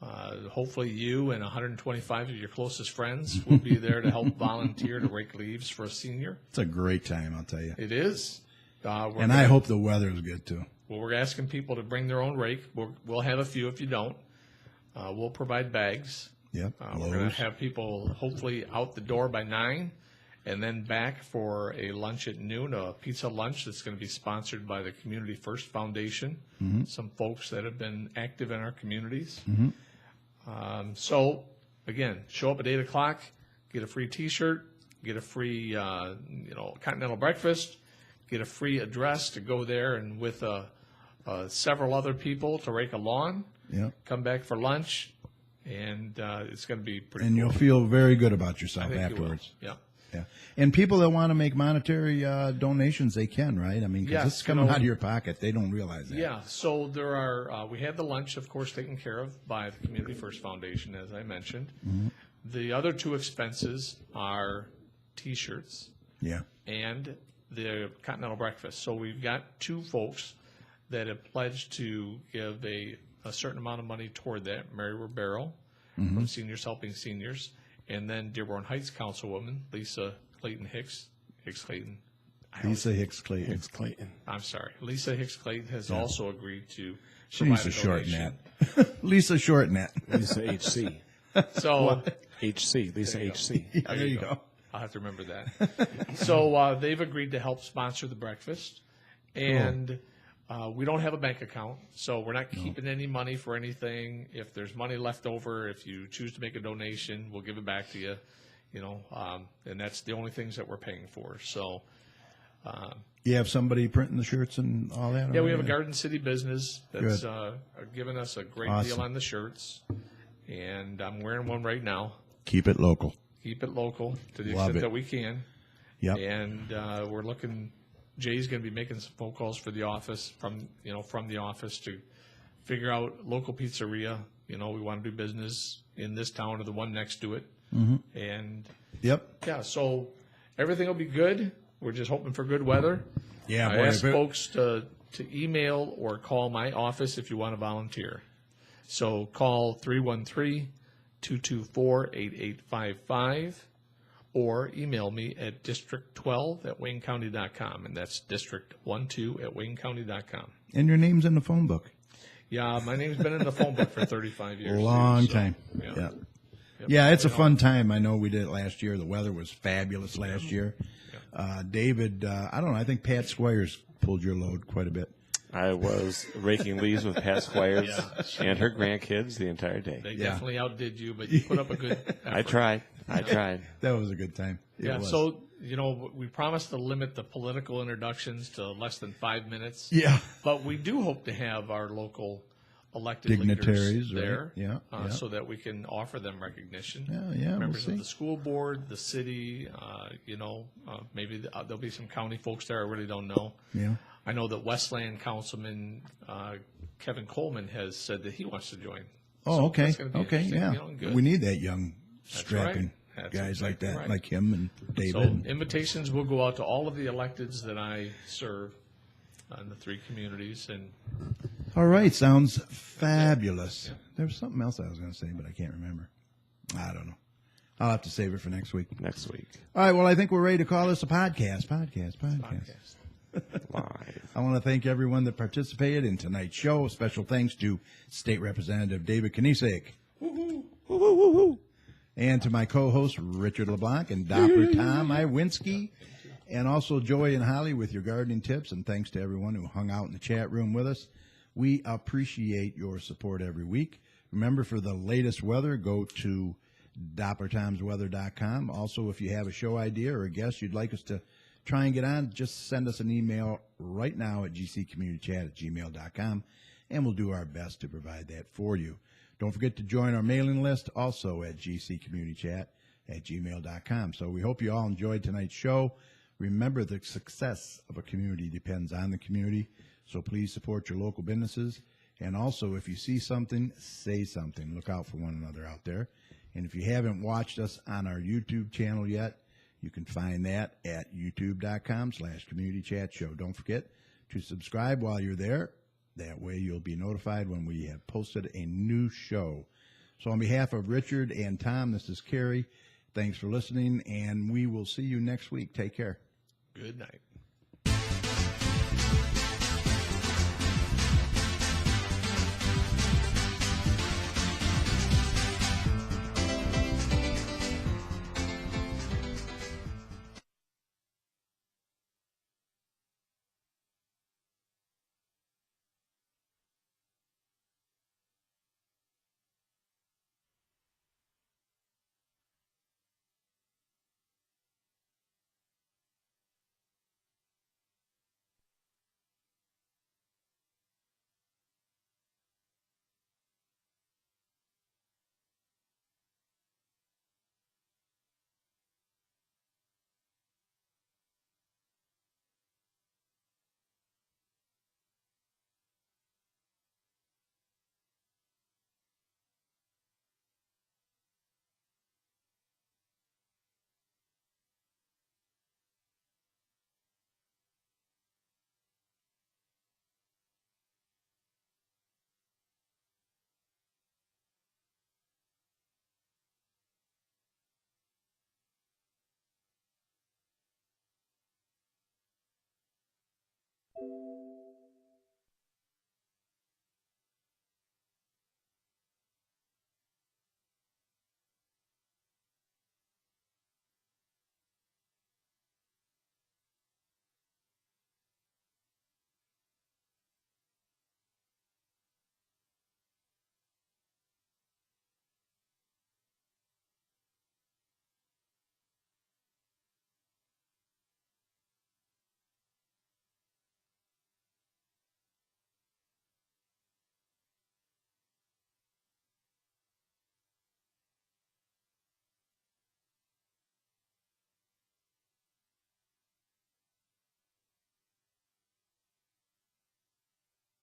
Hopefully you and 125 of your closest friends will be there to help volunteer to rake leaves for a senior. It's a great time, I'll tell you. It is. And I hope the weather is good, too. Well, we're asking people to bring their own rake. We'll have a few if you don't. We'll provide bags. Yep. We're going to have people hopefully out the door by 9. and then back for a lunch at noon, a pizza lunch that's going to be sponsored by the Community First Foundation, some folks that have been active in our communities. So, again, show up at 8 o'clock, get a free T-shirt, get a free, continental breakfast, get a free address to go there and with several other people to rake a lawn, come back for lunch, and it's going to be pretty And cool. you'll feel very good about yourself I think afterwards. You will. Yeah. Yeah. And people that want to make monetary donations, they can, right? I mean, 'cause Yes, it's coming out of your pocket. They don't realize that. Yeah, so there are, we had the lunch, of course, taken care of by the Community First Foundation, as I mentioned. The other two expenses are T-shirts Yeah. and the continental breakfast. So we've got two folks that have pledged to give a certain amount of money toward that. Mary Ribeiro from Seniors Helping Seniors, and then Dearborn Heights Councilwoman Lisa Clayton Hicks. Lisa Hicks Clayton. I'm sorry. Lisa Hicks Clayton has also agreed to She provide needs a to shorten donation. that. Lisa shorten that. Lisa HC. So HC. Lisa HC. There you go. I'll have to remember that. So they've agreed to help sponsor the breakfast, and we don't have a bank account, so we're not keeping any money for anything. If there's money left over, if you choose to make a donation, we'll give it back to you. And that's the only things that we're paying for. So, You have somebody printing the shirts and all that? yeah, we have a already? Garden City business that's Good. giving us a great Awesome. deal on the shirts, and I'm wearing one right now. Keep it local. Keep it local to the Love extent it. that we can. Yep. And we're looking. Jay's going to be making some phone calls for the office from the office to figure out local pizzeria. We want to do business in this town or the one next to it. And Yep. yeah, so everything will be good. We're just hoping for good weather. Yeah, I boy, asked if it- folks to email or call my office if you want to volunteer. So call 313-224-8855 or email me at district12@waynecounty.com, and that's district12@waynecounty.com. And your name's in the phone book. Yeah, my name's been in the phone book for 35 years. Long too, so, time. Yeah. Yeah. Yeah, it's a fun time. I know we did it last year. The weather was fabulous last year. David, I don't know, I think Pat Squires pulled your load quite a bit. I was raking leaves with Pat Squires and her grandkids the entire day. They definitely outdid you, but you put up a good effort. I tried. That was a good time. It was. So, we promised to limit the political introductions to less than 5 minutes. Yeah. But we do hope to have our local elected Dignitaries, leaders right? there, Yeah, yeah. so that we can offer them recognition. Yeah, we'll Members see. of the school board, the city, maybe there'll be some county folks there. I really don't know. Yeah. I know that Westland Councilman Kevin Coleman has said that he wants to join. Oh, So okay. that's gonna be Okay, interesting, yeah. good. We need that young, That's strapping right. That's guys like exactly that, right. like him and So David. invitations will go out to all of the electeds that I serve in the 3 communities, and All right, sounds fabulous. There was something else I was going to say, but I can't remember. I don't know. I'll have to save it for next week. Next week. All right, well, I think we're ready to call this a podcast. Podcast. Live. I want to thank everyone that participated in tonight's show. Special thanks to State Representative David Knezek. And to my co-hosts, Richard LeBlanc and Dr. Tom Iwinski. And also Joy and Holly with your gardening tips. And thanks to everyone who hung out in the chat room with us. We appreciate your support every week. Remember, for the latest weather, go to DopplerTomsWeather.com. Also, if you have a show idea or a guest you'd like us to try and get on, just send us an email right now at gccommunitychat@gmail.com, and we'll do our best to provide that for you. Don't forget to join our mailing list, also at gccommunitychat@gmail.com. So we hope you all enjoyed tonight's show. Remember, the success of a community depends on the community, so please support your local businesses. And also, if you see something, say something. Look out for one another out there. And if you haven't watched us on our YouTube channel yet, you can find that at youtube.com/communitychatshow. Don't forget to subscribe while you're there. That way you'll be notified when we have posted a new show. So on behalf of Richard and Tom, this is Carrie. Thanks for listening, and we will see you next week. Take care. good night.